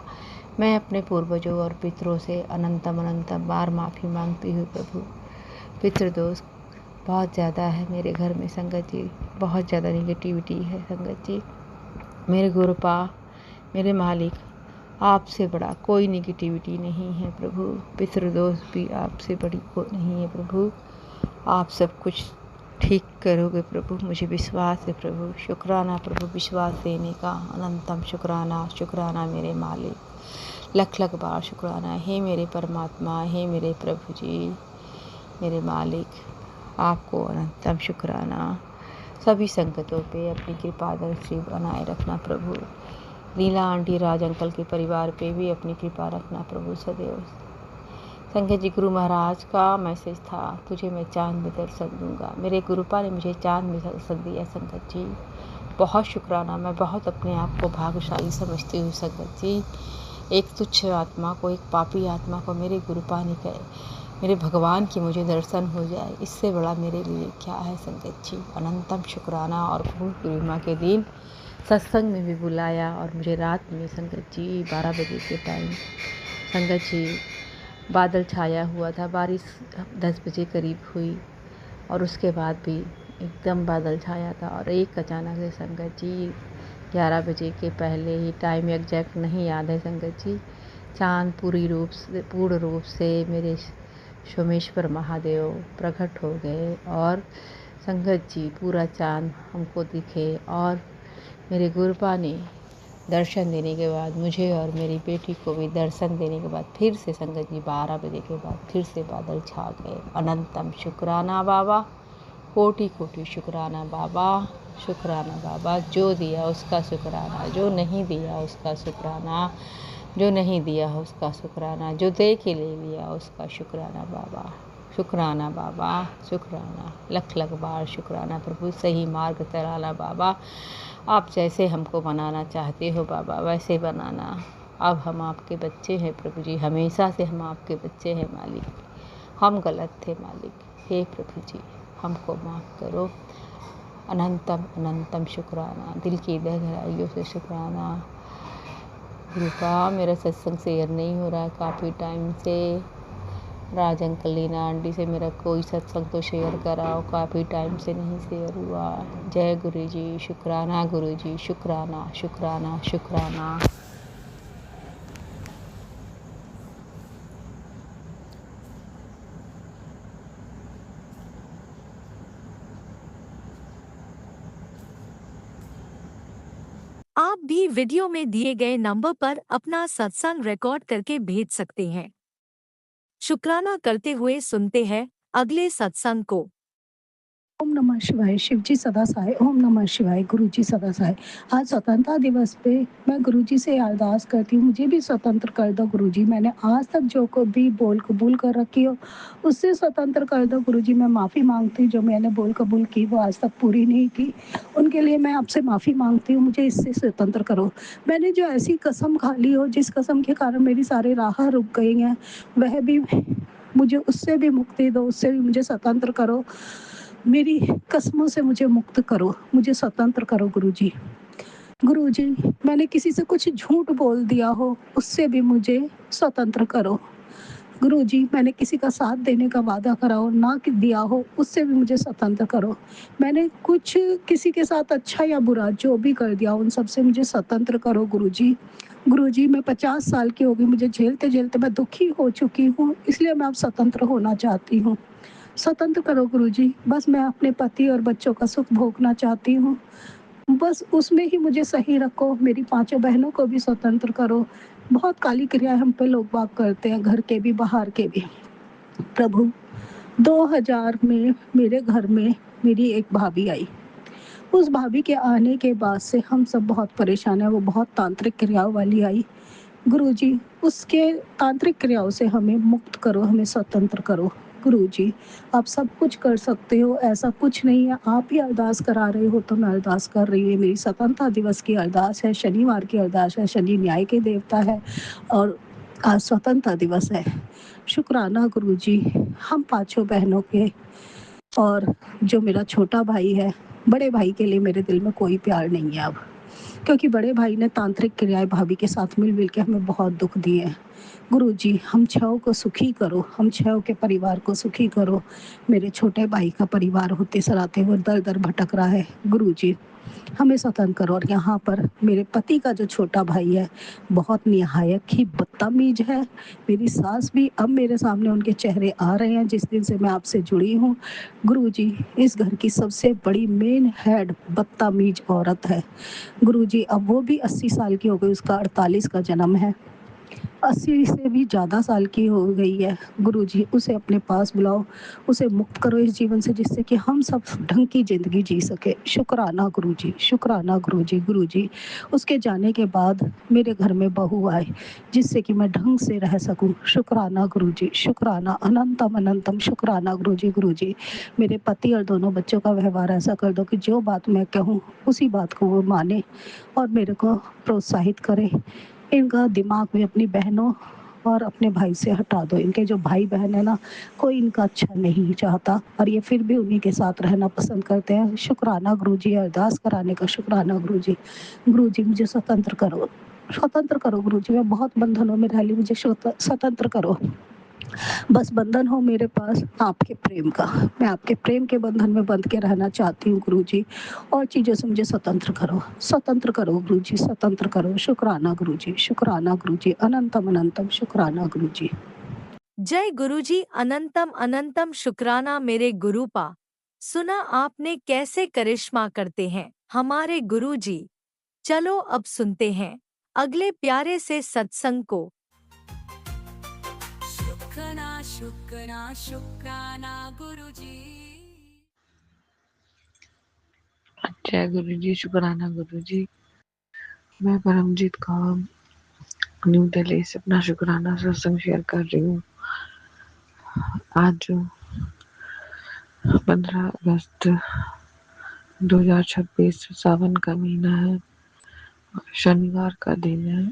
मैं अपने पूर्वजों और पितरों से अनंतम अनंतम बार माफ़ी मांगती हूँ प्रभु। पितृदोष बहुत ज़्यादा है मेरे घर में संगत जी, बहुत ज़्यादा नेगेटिविटी है संगत जी। मेरे गुरुपा मेरे मालिक, आपसे बड़ा कोई नेगेटिविटी नहीं है प्रभु। पितृदोष भी आपसे बड़ी नहीं है प्रभु। आप सब कुछ ठीक करोगे प्रभु, मुझे विश्वास है प्रभु। शुक्राना प्रभु, विश्वास देने का अनंतम शुक्राना शुक्राना मेरे मालिक, लख लख बार शुक्राना। हे मेरे परमात्मा, हे मेरे प्रभु जी मेरे मालिक, आपको अनंतम शुक्राना। सभी संकटों पे अपनी कृपा दृष्टि बनाए रखना प्रभु। लीला आंटी, राज अंकल के परिवार पे भी अपनी कृपा रखना प्रभु सदैव। संगत जी गुरु महाराज का मैसेज था, तुझे मैं चांद में दर्शन दूंगा। मेरे गुरुपा ने मुझे चांद में दर्शन दिया संगत जी, बहुत शुक्राना। मैं बहुत अपने आप को भाग्यशाली समझती हूँ संगत जी। एक तुच्छ आत्मा को, एक पापी आत्मा को मेरे गुरुपा ने कहे, मेरे भगवान की मुझे दर्शन हो जाए, इससे बड़ा मेरे लिए क्या है संगत जी। अनंतम शुक्राना। और गुरु पूर्णिमा के दिन सत्संग में भी बुलाया और मुझे रात में संगत जी 12 बजे के टाइम संगत जी बादल छाया हुआ था, बारिश 10 बजे करीब हुई और उसके बाद भी एकदम बादल छाया था। और एक अचानक से संगत जी 11 बजे के पहले ही, टाइम एग्जैक्ट नहीं याद है संगत जी, चाँद पूर्ण रूप से मेरे सोमेश्वर महादेव प्रकट हो गए और संगत जी पूरा चाँद हमको दिखे। और मेरे गुरुपा ने दर्शन देने के बाद मुझे और मेरी बेटी को भी दर्शन देने के बाद फिर से संगत जी 12 बजे के बाद फिर से बादल छा गए। अनंतम शुक्राना बाबा, कोटि कोटि शुक्राना बाबा, शुक्राना बाबा। जो दिया उसका शुक्राना, जो नहीं दिया उसका शुक्राना, जो नहीं दिया उसका शुक्राना, जो दे के ले लिया उसका शुक्राना बाबा, शुक्राना बाबा, शुक्राना। लख लख बार शुक्राना प्रभु। सही मार्ग चलाना बाबा, आप जैसे हमको बनाना चाहते हो बाबा वैसे बनाना। अब हम आपके बच्चे हैं प्रभु जी, हमेशा से हम आपके बच्चे हैं मालिक। हम गलत थे मालिक, हे प्रभु जी हमको माफ़ करो। अनंतम अनंतम शुक्राना, दिल की गहराइयों से शुक्राना। गुरुपा मेरा सत्संग शेयर नहीं हो रहा है काफ़ी टाइम से, राज अंकल लीना आंटी से मेरा कोई सत्संग तो शेयर कराओ, काफ़ी टाइम से नहीं शेयर हुआ। जय गुरु जी, शुक्राना गुरु जी, शुक्राना शुक्राना शुक्राना। आप भी वीडियो में दिए गए नंबर पर अपना सत्संग रिकॉर्ड करके भेज सकते हैं। शुक्राना करते हुए सुनते हैं अगले सत्संग को। ओम नमः शिवाय। शिव जी सदा सहाय। ओम नमः शिवाय। गुरु जी सदा सहाय। आज स्वतंत्रता दिवस पे मैं गुरु जी से अरदास करती हूँ, मुझे भी स्वतंत्र कर दो गुरु जी। मैंने आज तक जो को भी बोल कबूल कर रखी हो उससे स्वतंत्र कर दो गुरु जी। मैं माफ़ी मांगती हूँ, जो मैंने बोल कबूल की वो आज तक पूरी नहीं की, उनके लिए मैं आपसे माफ़ी मांगती हूँ। मुझे इससे स्वतंत्र करो। मैंने जो ऐसी कसम खा ली हो जिस कसम के कारण मेरी सारी राह रुक गई हैं, वह भी मुझे उससे भी मुक्ति दो, उससे भी मुझे स्वतंत्र करो। मेरी कस्मों से मुझे मुक्त करो, मुझे स्वतंत्र करो गुरु जी। गुरु जी, मैंने किसी से कुछ झूठ बोल दिया हो उससे भी मुझे स्वतंत्र करो। गुरु जी, मैंने किसी का साथ देने का वादा करा हो ना कि दिया हो उससे भी मुझे स्वतंत्र करो। मैंने कुछ किसी के साथ अच्छा या बुरा जो भी कर दिया उन सब से मुझे स्वतंत्र करो गुरु जी। गुरु जी, मैं 50 साल की हो गई, मुझे झेलते झेलते मैं दुखी हो चुकी हूँ, इसलिए मैं अब स्वतंत्र होना चाहती हूँ। स्वतंत्र करो गुरु जी। बस मैं अपने पति और बच्चों का सुख भोगना चाहती हूँ, बस उसमें ही मुझे सही रखो। मेरी 5 बहनों को भी स्वतंत्र करो। बहुत काली क्रियाएं हम पे लोग बाग करते हैं, घर के भी बाहर के भी। प्रभु, 2000 में मेरे घर में मेरी एक भाभी आई। उस भाभी के आने के बाद से हम सब बहुत परेशान हैं। वो बहुत तांत्रिक क्रियाओं वाली आई। गुरु जी, उसके तांत्रिक क्रियाओं से हमें मुक्त करो, हमें स्वतंत्र करो। गुरु जी, आप सब कुछ कर सकते हो, ऐसा कुछ नहीं है। आप ही अरदास करा रहे हो तो मैं अरदास कर रही हूँ। मेरी स्वतंत्रता दिवस की अरदास है, शनिवार की अरदास है, शनि न्याय के देवता है और आज स्वतंत्रता दिवस है। शुक्राना गुरु जी, हम 5 बहनों के और जो मेरा छोटा भाई है, बड़े भाई के लिए मेरे दिल में कोई प्यार नहीं है अब, क्योंकि बड़े भाई ने तांत्रिक क्रियाएं भाभी के साथ मिल के हमें बहुत दुख दिए हैं। गुरु जी, हम 6 को सुखी करो, हम 6 के परिवार को सुखी करो। मेरे छोटे भाई का परिवार होते सराते वो दर दर भटक रहा है। गुरु जी, हमें स्वतंत्र करो। और यहाँ पर मेरे पति का जो छोटा भाई है बहुत निहायत ही बदतमीज है। मेरी सास भी अब मेरे सामने उनके चेहरे आ रहे हैं जिस दिन से मैं आपसे जुड़ी हूँ। गुरु जी, इस घर की सबसे बड़ी मेन हेड बदतमीज औरत है। गुरु जी, अब वो भी 80 साल की हो गई, उसका 48 का जन्म है, 80 से भी ज़्यादा साल की हो गई है। गुरुजी, उसे अपने पास बुलाओ, उसे मुक्त करो इस जीवन से, जिससे कि हम सब ढंग की ज़िंदगी जी सके। शुक्राना गुरुजी, शुक्राना गुरुजी। गुरुजी, उसके जाने के बाद मेरे घर में बहू आए जिससे कि मैं ढंग से रह सकूं। शुक्राना गुरुजी, शुक्राना अनंतम अनंतम शुक्राना गुरुजी। गुरुजी, मेरे पति और दोनों बच्चों का व्यवहार ऐसा कर दो कि जो बात मैं कहूँ उसी बात को वो माने और मेरे को प्रोत्साहित करे। इनका दिमाग भी अपनी बहनों और अपने भाई से हटा दो। इनके जो भाई बहन है ना, कोई इनका अच्छा नहीं चाहता और ये फिर भी उन्हीं के साथ रहना पसंद करते हैं। शुक्राना गुरुजी, अरदास कराने का शुक्राना गुरुजी। गुरुजी, मुझे स्वतंत्र करो, स्वतंत्र करो गुरुजी। मैं बहुत बंधनों में रह ली, मुझे स्वतंत्र करो। बस बंधन हो मेरे पास आपके प्रेम का। मैं आपके प्रेम के बंधन में बंध के रहना चाहती हूँ गुरुजी। और चीज़ों से मुझे स्वतंत्र करो, स्वतंत्र करो गुरुजी, स्वतंत्र करो। शुक्राना गुरुजी, शुक्राना गुरुजी, अनंतम अनंतम शुक्राना गुरुजी। जय गुरुजी, अनंतम अनंतम शुक्राना मेरे गुरुपा। सुना आपने कैसे करिश्मा करते हैं हमारे गुरुजी। चलो अब सुनते हैं अगले प्यारे से सत्संग को। शुक्राना शुक्राना शुक्राना गुरुजी। जय गुरु जी, शुक्राना गुरु जी। मैं परमजीत कौर न्यू दिल्ली से अपना शुक्राना सत्संग शेयर कर रही हूँ। आज 15 अगस्त 2026 सावन का महीना है, शनिवार का दिन है।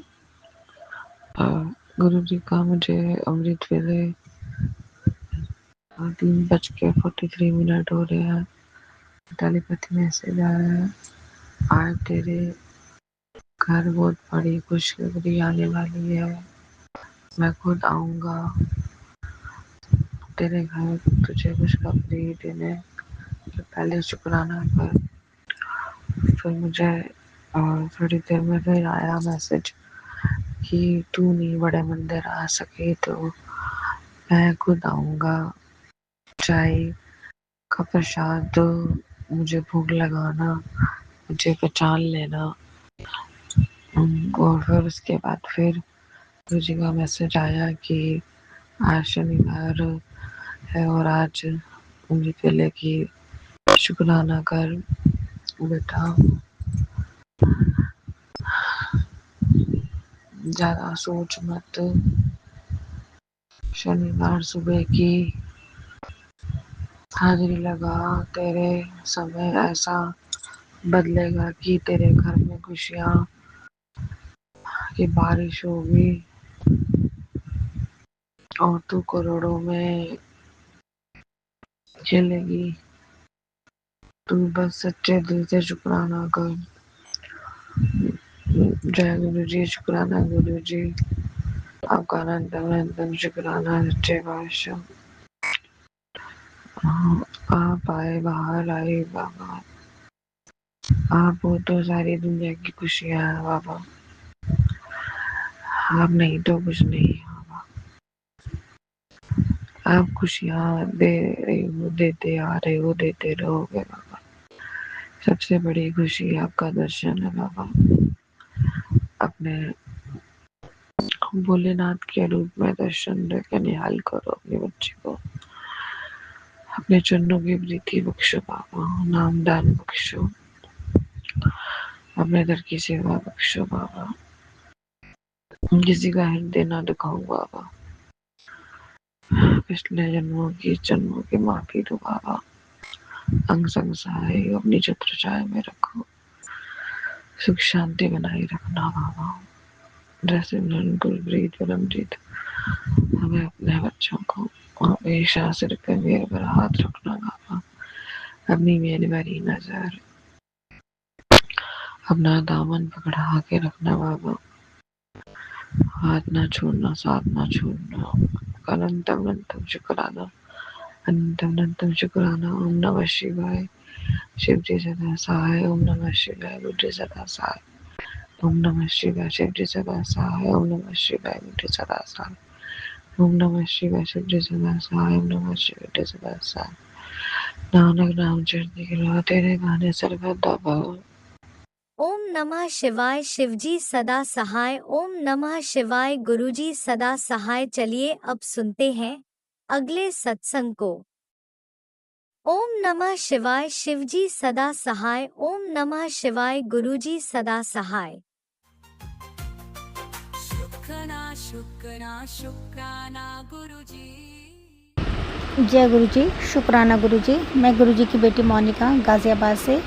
गुरु जी का मुझे अमृत वेले 3:43 हो रहे हैं। टेलीपैथी मैसेज आया है, आज तेरे घर बहुत बड़ी खुशखबरी आने वाली है, मैं खुद आऊँगा। तेरे घर तुझे खुशखबरी देने से पहले शुक्राना कर। फिर मुझे थोड़ी देर में फिर आया मैसेज कि तू नहीं बड़े मंदिर आ सके तो मैं खुद आऊँगा, चाय का प्रसाद दो, मुझे भोग लगाना, मुझे पहचान लेना। और फिर उसके बाद फिर गुरुजी का मैसेज आया कि आज शनिवार है और आज अमृत वेले की शुक्राना कर बेटा, ज्यादा सोच मत, शनिवार सुबह की हाजिरी लगा, तेरे समय ऐसा बदलेगा कि तेरे घर में खुशियाँ की बारिश होगी और तू करोड़ों में खेलेगी। तू बस सच्चे दिल से शुक्राना कर। जय गुरु जी, शुक्राना गुरु जी, आपका अनंतम शुक्राना सच्चे बादशाह। आप आए, बाहर आए बाबा, आप हो तो सारी दुनिया की खुशियाँ है बाबा, आप नहीं तो कुछ नहीं है बाबा। आप खुशियाँ दे रहे हो, देते आ रहे हो, देते रहोगे बाबा। सबसे बड़ी खुशी आपका दर्शन है बाबा। अपने भोलेनाथ के रूप में दर्शन देकर निहाल करो अपने बच्चे को। अपने चरणों की प्रीति बख्शो बाबा, नाम दान बख्शो, अपने दर की सेवा बख्शो बाबा। किसी का हृदय ना दुखाओ बाबा। पिछले जन्मों की माफी दो बाबा। अंग संग सहाय अपनी छत्र छाया में रखो, सुख शांति बनाए रखना बाबा। जैसे गुरप्रीत परमजीत हमें अपने बच्चों को हमेशा सिर पे मेरे पर हाथ रखना बाबा। अपनी मेरी भरी नजर अपना दामन पकड़ा के रखना बाबा। हाथ ना छोड़ना, साथ ना छोड़ना। अनंतम अनंतम शुक्राना, अनंतम अनंतम शुक्राना। ओम नमः शिवाय, शिव जी सदा सहाय। ओम नमः शिवाय, बुद्धि सदा सहाय। ओम नमः शिवाय, शिव जी सदा सहाय। ओम नमः शिवाय, बुद्धि सदा सहाय। ओम नमः शिवाय, शिव जी सदा सहाय। ओम नमः शिवाय, बुद्धि सदा सहाय। नानक नाम चढ़ती गिरा, तेरे गाने सर्वदा पाओ। ओम नमः शिवाय, शिवजी सदा सहाय। ओम नमः शिवाय, गुरुजी सदा सहाय। चलिए अब सुनते हैं अगले सत्संग को। ओम नमः शिवाय, शिवजी सदा सहाय। ओम नमः शिवाय, गुरुजी सदा सहाय। शुक्राना गुरुजी। जय गुरु जी, शुक्राना गुरु जी। मैं गुरु जी की बेटी मोनिका गाज़ियाबाद से।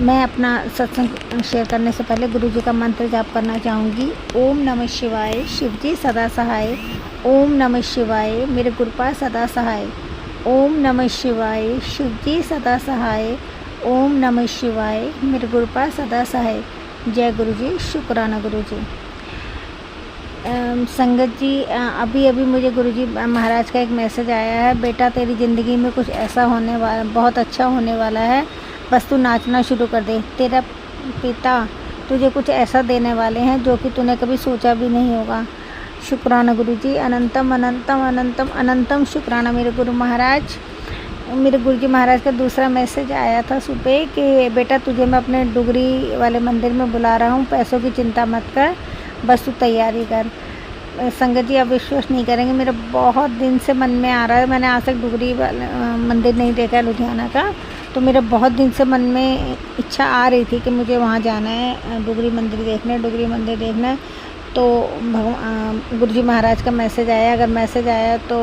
मैं अपना सत्संग शेयर करने से पहले गुरु जी का मंत्र जाप करना चाहूँगी। ओम नमः शिवाय, शिव जी सदा सहाय। ओम नमः शिवाय, मेरे गुरुपाद सदा सहाय। ओम नमः शिवाय, शिव जी सदा सहाय। ओम नमः शिवाय, मेरे गुरुपाद सदा सहाय। जय गुरु जी, शुक्राना गुरु जी। संगत जी, अभी अभी मुझे गुरुजी महाराज का एक मैसेज आया है, बेटा तेरी ज़िंदगी में कुछ ऐसा होने वाला, बहुत अच्छा होने वाला है, बस तू नाचना शुरू कर दे। तेरा पिता तुझे कुछ ऐसा देने वाले हैं जो कि तूने कभी सोचा भी नहीं होगा। शुक्राना गुरुजी, अनंतम अनंतम अनंतम अनंतम शुक्राना मेरे गुरु महाराज। मेरे गुरुजी महाराज का दूसरा मैसेज आया था सुबह कि बेटा तुझे मैं अपने डुगरी वाले मंदिर में बुला रहा हूँ, पैसों की चिंता मत कर, बस तू तैयारी कर। संगत जी आप विश्वास नहीं करेंगे, मेरा बहुत दिन से मन में आ रहा है, मैंने आज तक डुगरी मंदिर नहीं देखा है लुधियाना का, तो मेरे बहुत दिन से मन में इच्छा आ रही थी कि मुझे वहाँ जाना है, डुगरी मंदिर देखना है। तो गुरुजी महाराज का मैसेज आया, अगर मैसेज आया तो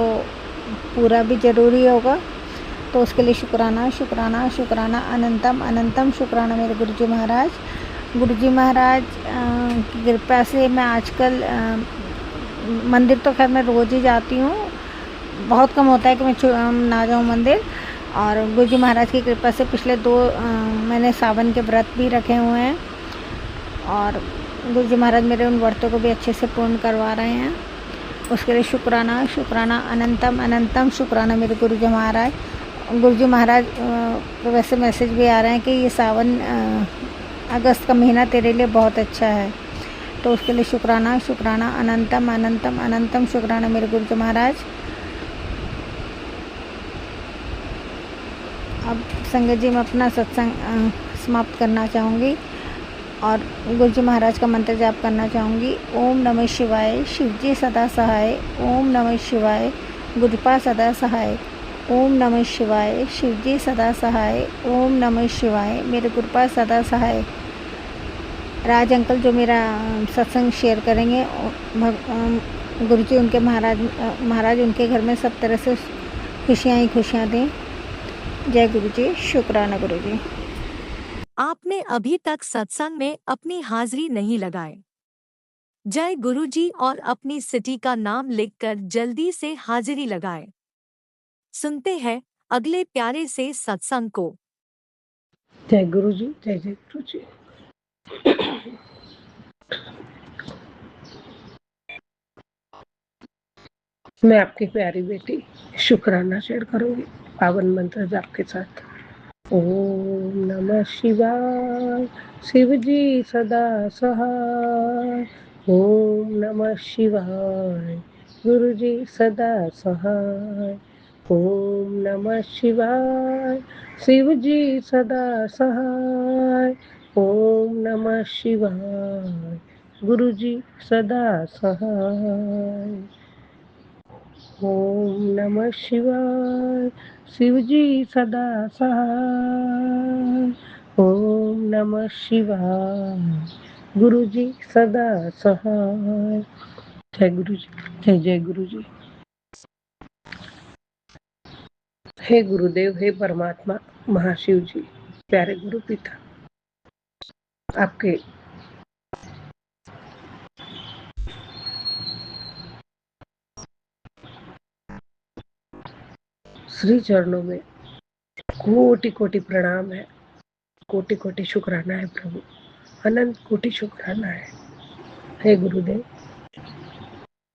पूरा भी ज़रूरी होगा, तो उसके लिए शुक्राना शुक्राना शुक्राना, अनंतम अनंतम शुक्राना मेरे गुरुजी महाराज। गुरुजी महाराज की कृपा से मैं आजकल मंदिर तो खैर मैं रोज़ ही जाती हूँ, बहुत कम होता है कि मैं ना जाऊँ मंदिर। और गुरुजी महाराज की कृपा से पिछले 2 मैंने सावन के व्रत भी रखे हुए हैं और गुरुजी महाराज मेरे उन व्रतों को भी अच्छे से पूर्ण करवा रहे हैं। उसके लिए शुक्राना शुक्राना अनंतम अनंतम शुक्राना मेरे गुरुजी महाराज। गुरुजी महाराज वैसे मैसेज भी आ रहे हैं कि ये सावन अगस्त का महीना तेरे लिए बहुत अच्छा है, तो उसके लिए शुक्राना शुक्राना अनंतम अनंतम अनंतम शुक्राना मेरे गुरुजी महाराज। अब संगत जी मैं अपना सत्संग समाप्त करना चाहूँगी और गुरुजी महाराज का मंत्र जाप करना चाहूँगी। ओम नमः शिवाय, शिवजी सदा सहाय। ओम नमः शिवाय, गुरुपा सदा सहाय। ओम नमः शिवाय, शिवजी सदा सहाय। ओम नमः शिवाय, मेरे गुरुपा सदा सहाय। राज अंकल जो मेरा सत्संग शेयर करेंगे, गुरुजी उनके महाराज उनके घर में सब तरह से खुशियाँ ही खुशियाँ दें। जय गुरुजी, शुक्राना गुरुजी। आपने अभी तक सत्संग में अपनी हाजिरी नहीं लगाए। जय गुरुजी और अपनी सिटी का नाम लिखकर जल्दी से हाजिरी लगाए। सुनते हैं अगले प्यारे से सत्संग को। जय गुरु जी, जय जय गुरु जी। मैं आपकी प्यारी बेटी शुक्राना शेयर करूंगी पावन मंत्र जाप के साथ। ओम नमः शिवाय, शिव जी सदा सहाय। ओम नमः शिवाय, गुरु जी सदा सहाय। ओम नमः शिवाय, शिव जी सदा सहाय। ओम नमः शिवाय, गुरु जी सदा सहाय। ओम नमः शिवाय, शिव जी सदा सहाय। ओम नमः शिवाय, गुरु जी सदा सहाय। जय गुरु जी, जय जय गुरु जी। हे गुरुदेव, हे परमात्मा महाशिव जी, प्यारे गुरु पिता, आपके श्री चरणों में कोटि कोटि प्रणाम है, कोटि कोटि शुक्राना है प्रभु, अनंत कोटि शुक्राना है। हे गुरुदेव,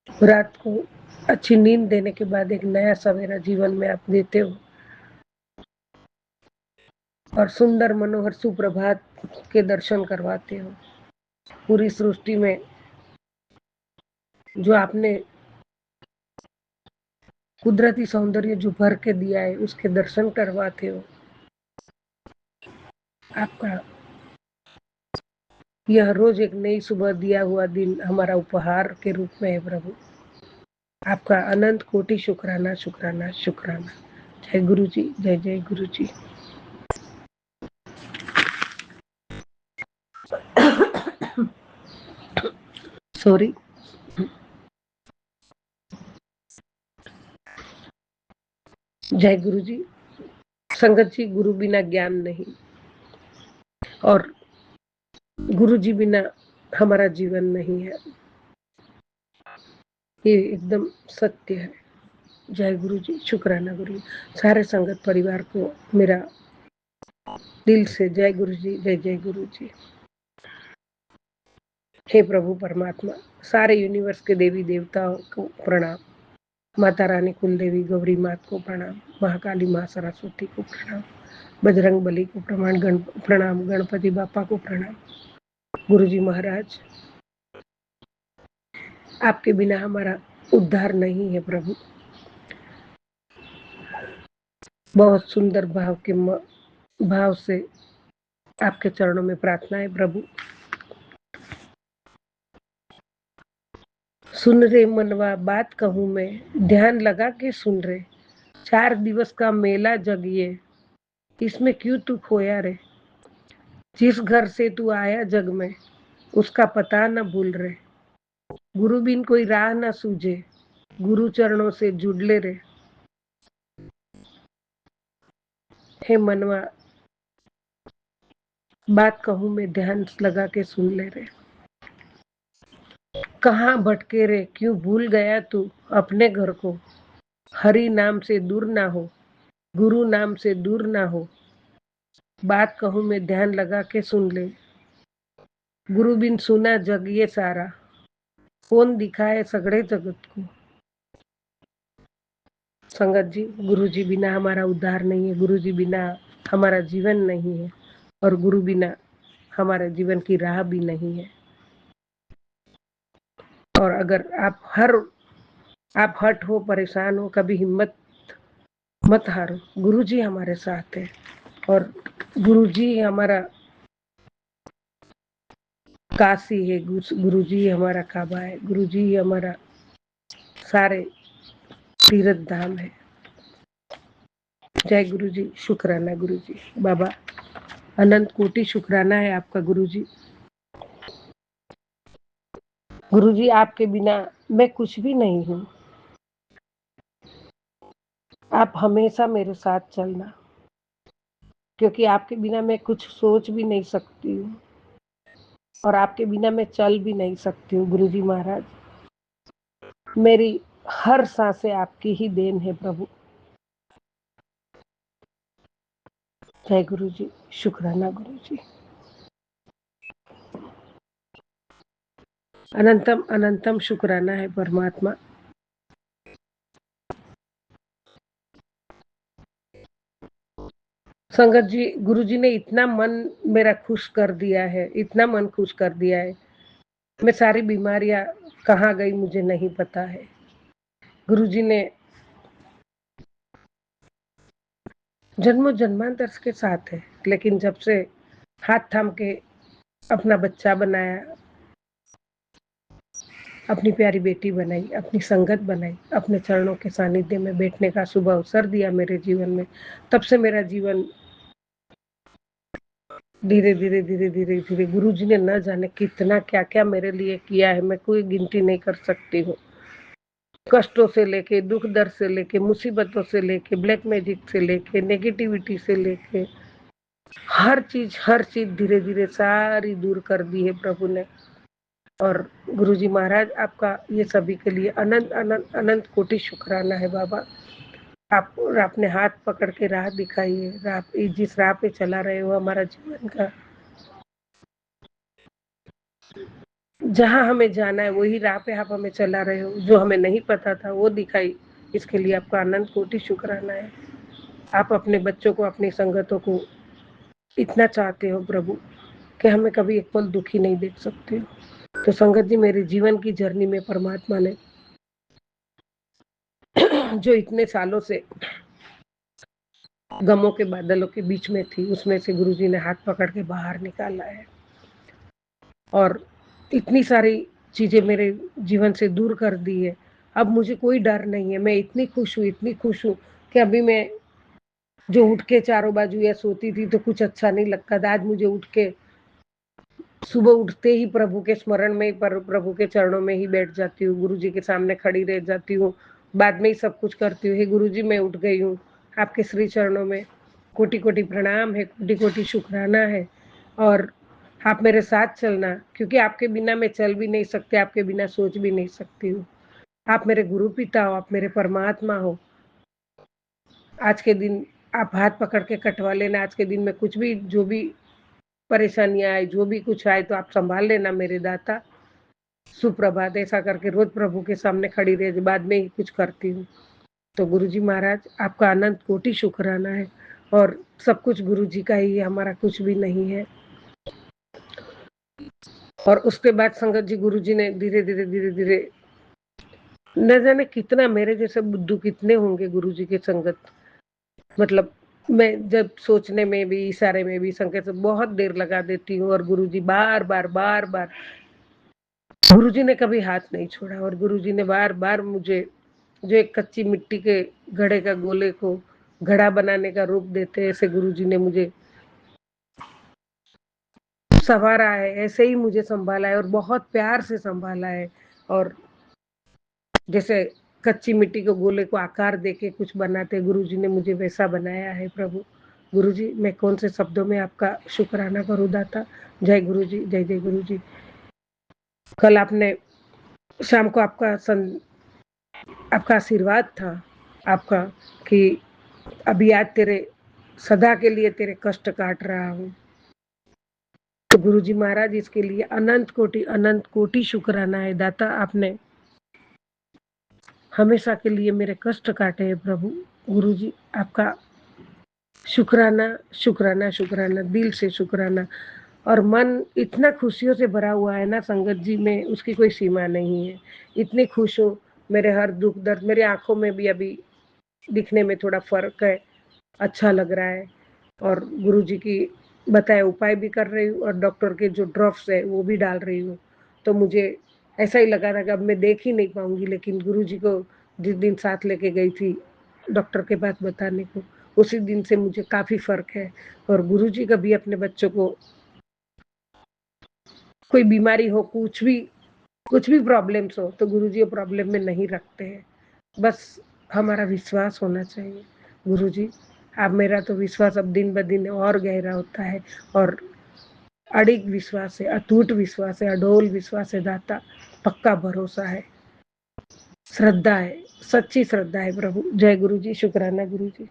रात को अच्छी नींद देने के बाद एक नया सवेरा जीवन में आप देते हो और सुंदर मनोहर सुप्रभात के दर्शन करवाते हो। पूरी सृष्टि में जो आपने कुदरती सौंदर्य जो भर के दिया है उसके दर्शन करवाते हो। आपका यह रोज एक नई सुबह दिया हुआ दिन हमारा उपहार के रूप में है प्रभु। आपका अनंत कोटि शुक्राना शुक्राना शुक्राना। जय गुरु जी, जय जय गुरु जी। सॉरी। जय गुरु जी। संगत जी, गुरु बिना ज्ञान नहीं और गुरु जी बिना हमारा जीवन नहीं है, ये एकदम सत्य है। जय गुरु जी, शुक्राना गुरु। सारे संगत परिवार को मेरा दिल से जय गुरु जी, जय जय गुरु जी। हे प्रभु परमात्मा, सारे यूनिवर्स के देवी देवताओं को प्रणाम। माता रानी कुल देवी गौरी मात को प्रणाम, महाकाली माँ सरस्वती को प्रणाम, बजरंग बली को प्रणाम, गणपति बापा को प्रणाम। गुरु जी महाराज, आपके बिना हमारा उद्धार नहीं है प्रभु। बहुत सुंदर भाव से आपके चरणों में प्रार्थना है प्रभु। सुन रे मनवा बात कहूँ मैं, ध्यान लगा के सुन रे। 4 दिवस का मेला जग ये, इसमें क्यों तू खोया रे। जिस घर से तू आया जग में, उसका पता न भूल रे। गुरु बिन कोई राह न सूझे, गुरु चरणों से जुड़ ले रे। हे मनवा बात कहूँ मैं, ध्यान लगा के सुन ले रे। कहाँ भटके रे, क्यों भूल गया तू अपने घर को। हरि नाम से दूर ना हो, गुरु नाम से दूर ना हो। बात कहूँ मैं, ध्यान लगा के सुन ले। गुरु बिन सुना जग ये सारा, कौन दिखाए सगड़े जगत को। संगत जी, गुरु जी बिना हमारा उद्धार नहीं है, गुरु जी बिना हमारा जीवन नहीं है और गुरु बिना हमारे जीवन की राह भी नहीं है। और अगर आप हट हो, परेशान हो, कभी हिम्मत मत हारो, गुरु जी हमारे साथ है और गुरु जी हमारा काशी है, गुरु जी हमारा काबा है, गुरु जी हमारा सारे तीर्थ धाम है। जय गुरु जी, शुक्राना गुरु जी। बाबा अनंत कोटि शुक्राना है आपका गुरु जी। गुरु जी आपके बिना मैं कुछ भी नहीं हूँ, आप हमेशा मेरे साथ चलना, क्योंकि आपके बिना मैं कुछ सोच भी नहीं सकती हूँ और आपके बिना मैं चल भी नहीं सकती हूँ। गुरु जी महाराज, मेरी हर सांसें आपकी ही देन है प्रभु। जय गुरु जी, शुक्राना गुरु जी। अनंतम अनंतम शुक्राना है परमात्मा। संगत जी, गुरु जी ने इतना मन मेरा खुश कर दिया है, इतना मन खुश कर दिया है, मैं सारी बीमारियां कहाँ गई मुझे नहीं पता है। गुरु जी ने जन्मों जन्मांतर के साथ है, लेकिन जब से हाथ थाम के अपना बच्चा बनाया, अपनी प्यारी बेटी बनाई, अपनी संगत बनाई, अपने चरणों के सानिध्य में बैठने का शुभ अवसर दिया मेरे जीवन में, तब से मेरा जीवन धीरे धीरे धीरे धीरे धीरे गुरु जी ने न जाने कितना क्या क्या मेरे लिए किया है, मैं कोई गिनती नहीं कर सकती हूँ। कष्टों से लेके, दुख दर्द से लेके, मुसीबतों से लेके, ब्लैक मैजिक से लेके, नेगेटिविटी से लेके, हर चीज धीरे धीरे सारी दूर कर दी है प्रभु ने। और गुरु जी महाराज, आपका ये सभी के लिए अनंत अनंत अनंत कोटि शुक्राना है बाबा। आपने हाथ पकड़ के राह दिखाई है, जिस राह पे चला रहे हो हमारा जीवन का, जहाँ हमें जाना है वही राह पे आप हमें चला रहे हो, जो हमें नहीं पता था वो दिखाई, इसके लिए आपका अनंत कोटि शुक्राना है। आप अपने बच्चों को, अपनी संगतों को इतना चाहते हो प्रभु कि हमें कभी एक पल दुखी नहीं देख सकते हो। तो संगत जी, मेरे जीवन की जर्नी में परमात्मा ने जो इतने सालों से गमों के बादलों के बीच में थी, उसमें से गुरु जी ने हाथ पकड़ के बाहर निकाला है और इतनी सारी चीजें मेरे जीवन से दूर कर दी है। अब मुझे कोई डर नहीं है, मैं इतनी खुश हूँ कि अभी मैं जो उठ के चारों बाजू या सोती थी तो कुछ अच्छा नहीं लगता था, आज मुझे उठ के सुबह उठते ही प्रभु के स्मरण में, प्रभु के चरणों में ही बैठ जाती हूँ, गुरु जी के सामने खड़ी रह जाती हूँ, बाद में ही सब कुछ करती हूँ। हे गुरु जी, मैं उठ गई हूँ, आपके श्री चरणों में कोटि कोटि प्रणाम है, कोटि कोटि शुक्राना है और आप मेरे साथ चलना, क्योंकि आपके बिना मैं चल भी नहीं सकती, आपके बिना सोच भी नहीं सकती हूँ। आप मेरे गुरु पिता हो, आप मेरे परमात्मा हो। आज के दिन आप हाथ पकड़ के कटवा लेना, आज के दिन में कुछ भी, जो भी परेशानियां आए, जो भी कुछ आए, तो आप संभाल लेना मेरे दाता। सुप्रभात, ऐसा करके रोज प्रभु के सामने खड़ी रह, बाद में ही कुछ करती हूँ। तो गुरु जी महाराज, आपका अनंत कोटि शुक्राना है और सब कुछ गुरु जी का ही है, हमारा कुछ भी नहीं है। और उसके बाद संगत जी, गुरु जी ने धीरे धीरे न जाने कितना, मेरे जैसे बुद्धू कितने होंगे गुरु जी के संगत, मतलब मैं जब सोचने में भी, इशारे में भी, संकेत से बहुत देर लगा देती हूँ और गुरु जी बार बार गुरु जी ने कभी हाथ नहीं छोड़ा और गुरु जी ने बार बार मुझे, जो एक कच्ची मिट्टी के घड़े का गोले को घड़ा बनाने का रूप देते, ऐसे गुरु जी ने मुझे संवारा है, ऐसे ही मुझे संभाला है और बहुत प्यार से संभाला है। और जैसे कच्ची मिट्टी के गोले को आकार देके कुछ बनाते, गुरु जी ने मुझे वैसा बनाया है प्रभु। गुरु जी, मैं कौन से शब्दों में आपका शुक्राना करूँ दाता। जय गुरु जी, जय जय गुरु जी। कल आपने शाम को आपका आशीर्वाद था आपका कि अभी आज तेरे सदा के लिए तेरे कष्ट काट रहा हूँ। तो गुरु जी महाराज, इसके लिए अनंत कोटि शुक्राना है दाता। आपने हमेशा के लिए मेरे कष्ट काटे हैं प्रभु। गुरु जी आपका शुक्राना शुक्राना शुक्राना, दिल से शुक्राना। और मन इतना खुशियों से भरा हुआ है ना संगत जी में, उसकी कोई सीमा नहीं है। इतनी खुश हूँ, मेरे हर दुख दर्द, मेरी आंखों में भी अभी दिखने में थोड़ा फर्क है, अच्छा लग रहा है। और गुरुजी की बताए उपाय भी कर रही हूँ और डॉक्टर के जो ड्रॉप्स है वो भी डाल रही हूँ। तो मुझे ऐसा ही लगा था कि अब मैं देख ही नहीं पाऊंगी, लेकिन गुरुजी को जिस दिन साथ लेके गई थी डॉक्टर के पास बताने को, उसी दिन से मुझे काफी फर्क है। और गुरुजी कभी अपने बच्चों को कोई बीमारी हो, कुछ भी प्रॉब्लम्स हो, तो गुरुजी वो प्रॉब्लम में नहीं रखते हैं। बस हमारा विश्वास होना चाहिए। गुरुजी अब मेरा तो विश्वास अब दिन ब दिन और गहरा होता है, और अडिग विश्वास है, अटूट विश्वास है, अडोल विश्वास है दाता, पक्का भरोसा है, श्रद्धा है, सच्ची श्रद्धा है प्रभु। जय गुरु जी, शुक्राना गुरु जी।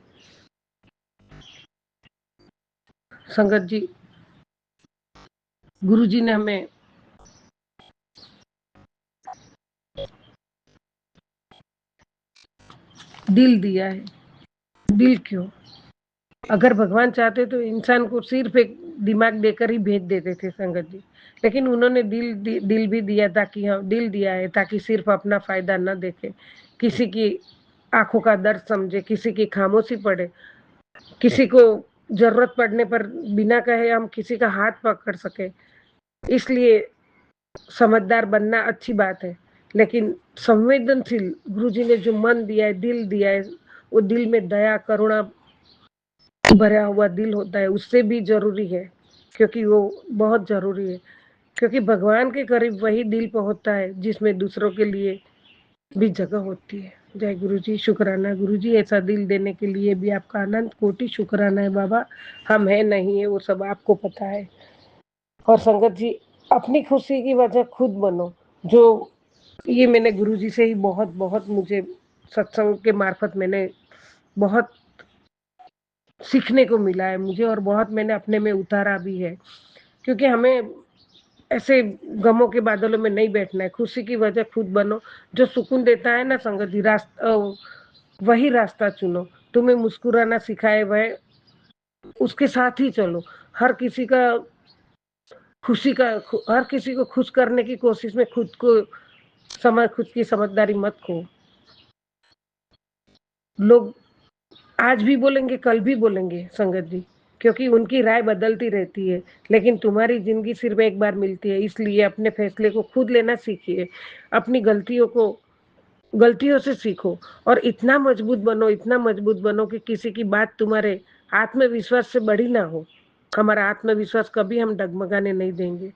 संगत जी, गुरु जी ने हमें दिल दिया है। दिल क्यों? अगर भगवान चाहते तो इंसान को सिर्फ एक दिमाग देकर ही भेज देते थे संगत जी, लेकिन उन्होंने दिल भी दिया, ताकि हम दिल दिया है ताकि सिर्फ अपना फायदा न देखे, किसी की आंखों का दर्द समझे, किसी की खामोशी पड़े, किसी को जरूरत पड़ने पर बिना कहे हम किसी का हाथ पकड़ सके। इसलिए समझदार बनना अच्छी बात है, लेकिन संवेदनशील गुरुजी ने जो मन दिया है, दिल दिया है, वो दिल में दया करुणा भरा हुआ दिल होता है, उससे भी जरूरी है, क्योंकि वो बहुत जरूरी है। क्योंकि भगवान के करीब वही दिल पहुंचता है जिसमें दूसरों के लिए भी जगह होती है। जय गुरु जी, शुक्राना गुरु जी, ऐसा दिल देने के लिए भी आपका अनंत कोटि शुक्राना है बाबा। हम है नहीं है वो सब आपको पता है। और संगत जी, अपनी खुशी की वजह खुद बनो। जो ये मैंने गुरु जी से ही बहुत बहुत मुझे सत्संग के मार्फत मैंने बहुत सीखने को मिला है मुझे, और बहुत मैंने अपने में उतारा भी है। क्योंकि हमें ऐसे गमों के बादलों में नहीं बैठना है, खुशी की वजह खुद बनो। जो सुकून देता है ना संगत जी, वही रास्ता चुनो। तुम्हें मुस्कुराना सिखाए वह, उसके साथ ही चलो। हर किसी का हर किसी को खुश करने की कोशिश में खुद की समझदारी मत खो। लोग आज भी बोलेंगे, कल भी बोलेंगे संगत जी, क्योंकि उनकी राय बदलती रहती है, लेकिन तुम्हारी जिंदगी सिर्फ एक बार मिलती है। इसलिए अपने फैसले को खुद लेना सीखिए, अपनी गलतियों से सीखो, और इतना मजबूत बनो कि किसी की बात तुम्हारे आत्मविश्वास से बड़ी ना हो। हमारा आत्मविश्वास कभी हम डगमगाने नहीं देंगे,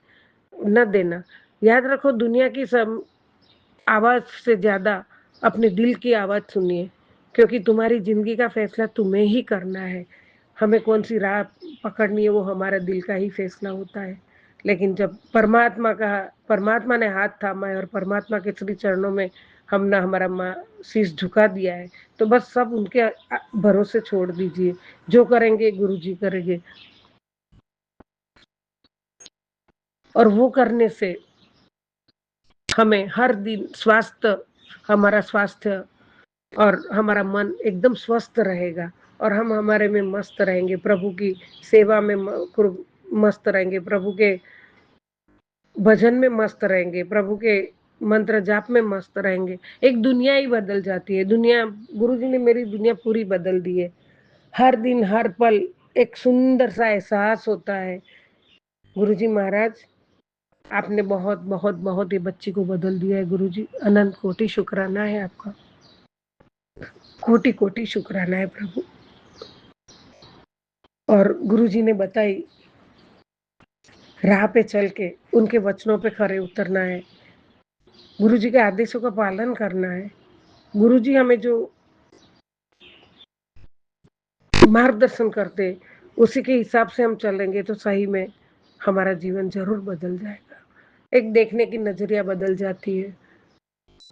न देना। याद रखो, दुनिया की सब आवाज से ज्यादा अपने दिल की आवाज सुनिए, क्योंकि तुम्हारी जिंदगी का फैसला तुम्हें ही करना है। हमें कौन सी राह पकड़नी है वो हमारा दिल का ही फैसला होता है। लेकिन जब परमात्मा ने हाथ थामा है और परमात्मा के श्री चरणों में हमने हमारा शीश झुका दिया है, तो बस सब उनके भरोसे छोड़ दीजिए। जो करेंगे गुरु जी करेंगे, और वो करने से हमें हर दिन हमारा स्वास्थ्य और हमारा मन एकदम स्वस्थ रहेगा, और हम हमारे में मस्त रहेंगे, प्रभु की सेवा में मस्त रहेंगे, प्रभु के भजन में मस्त रहेंगे, प्रभु के मंत्र जाप में मस्त रहेंगे। एक दुनिया ही बदल जाती है। गुरुजी ने मेरी दुनिया पूरी बदल दी है। हर दिन हर पल एक सुंदर सा एहसास होता है। गुरुजी महाराज, आपने बहुत बहुत बहुत ये बच्ची को बदल दिया है। गुरुजी, अनंत कोटि शुक्राना है आपका, कोटि कोटि शुक्राना है प्रभु। और गुरुजी ने बताई, राह पे चल के उनके वचनों पे खरे उतरना है, गुरुजी के आदेशों का पालन करना है। गुरुजी हमें जो मार्गदर्शन करते उसी के हिसाब से हम चलेंगे तो सही में हमारा जीवन जरूर बदल जाएगा। एक देखने की नजरिया बदल जाती है।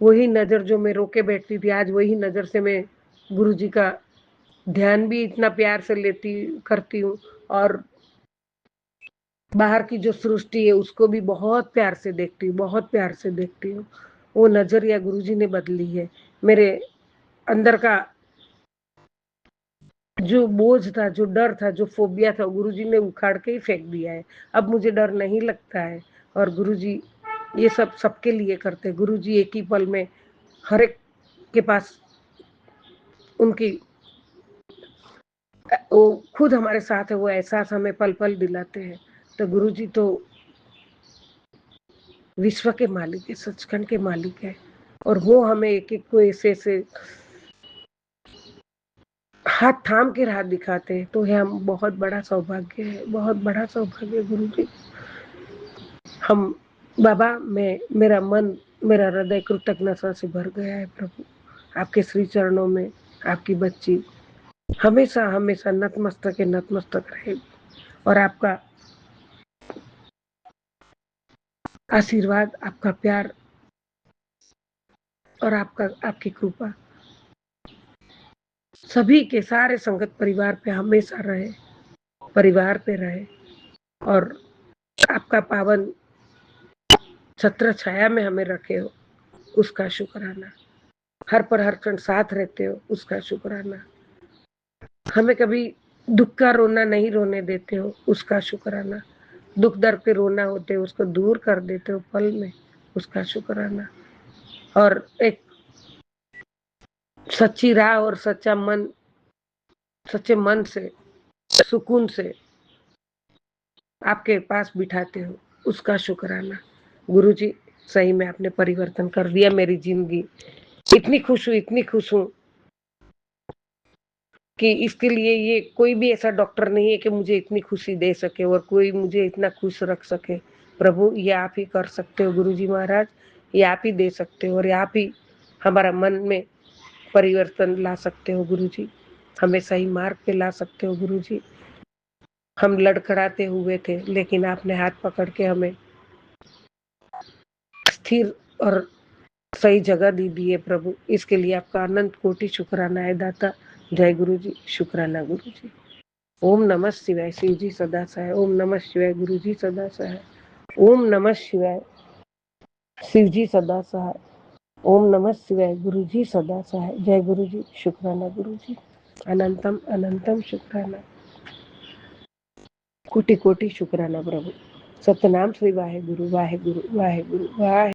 वही नजर जो मैं रोके बैठती थी, आज वही नजर से मैं गुरुजी का ध्यान भी इतना प्यार से करती हूँ, और बाहर की जो सृष्टि है उसको भी बहुत प्यार से देखती हूँ, बहुत प्यार से देखती हूँ। वो नजरिया गुरुजी ने बदली है। मेरे अंदर का जो बोझ था, जो डर था, जो फोबिया था, गुरुजी ने उखाड़ के ही फेंक दिया है। अब मुझे डर नहीं लगता है। और गुरुजी ये सब सबके लिए करते हैं। गुरुजी एक ही पल में हर एक के पास उनकी वो खुद हमारे साथ है, वो एहसास हमें पल पल दिलाते हैं। तो गुरुजी तो विश्व के मालिक है, सचखंड के मालिक है, और वो हमें एक एक को ऐसे ऐसे हाथ थाम के राह दिखाते हैं। तो यह हम बहुत बड़ा सौभाग्य है, बहुत बड़ा सौभाग्य गुरुजी। हम बाबा, मेरा मन, मेरा हृदय कृतज्ञता से भर गया है प्रभु। आपके श्री चरणों में आपकी बच्ची हमेशा हमेशा नतमस्तक रहे, और आपका आशीर्वाद, आपका प्यार और आपकी कृपा सभी के सारे संगत परिवार पे हमेशा रहे, परिवार पे रहे, और आपका पावन छत्र छाया में हमें रखे हो, उसका शुक्राना। हर पर हर क्षण साथ रहते हो, उसका शुक्राना। हमें कभी दुख का रोना नहीं रोने देते हो, उसका शुक्राना। दुख दर्द पे रोना होते हो, उसको दूर कर देते हो पल में, उसका शुक्राना। और एक सच्ची राह और सच्चा मन, सच्चे मन से, सुकून से आपके पास बिठाते हो, उसका शुक्राना। गुरुजी, सही में आपने परिवर्तन कर दिया मेरी जिंदगी। इतनी खुश हूँ कि इसके लिए ये कोई भी ऐसा डॉक्टर नहीं है कि मुझे इतनी खुशी दे सके और कोई मुझे इतना खुश रख सके। प्रभु, ये आप ही कर सकते हो गुरुजी महाराज, ये आप ही दे सकते हो, और आप ही हमारा मन में परिवर्तन ला सकते हो गुरुजी। हमें सही मार्ग पे ला सकते हो गुरुजी। हम लड़खड़ाते हुए थे, लेकिन आपने हाथ पकड़ के हमें स्थिर और सही जगह दी दी है प्रभु। इसके लिए आपका अनंत कोटि शुक्राना है दाता। जय गुरु जी, शुक्राना गुरु जी। ओम नमः शिवाय, शिव जी सदा सहाय। ओम नमः शिवाय, गुरु जी सदा सहाय। ओम नमः शिवाय, शिव जी सदा सहाय। ओम नमः शिवाय, गुरु जी सदा सहाय। जय गुरु जी, शुक्राना गुरु जी। अनंतम अनंतम शुक्राना, कोटि कोटि शुक्राना प्रभु। सतनाम श्री वाहे गुरु वाहे गुरु वाहे गुरु वाहे।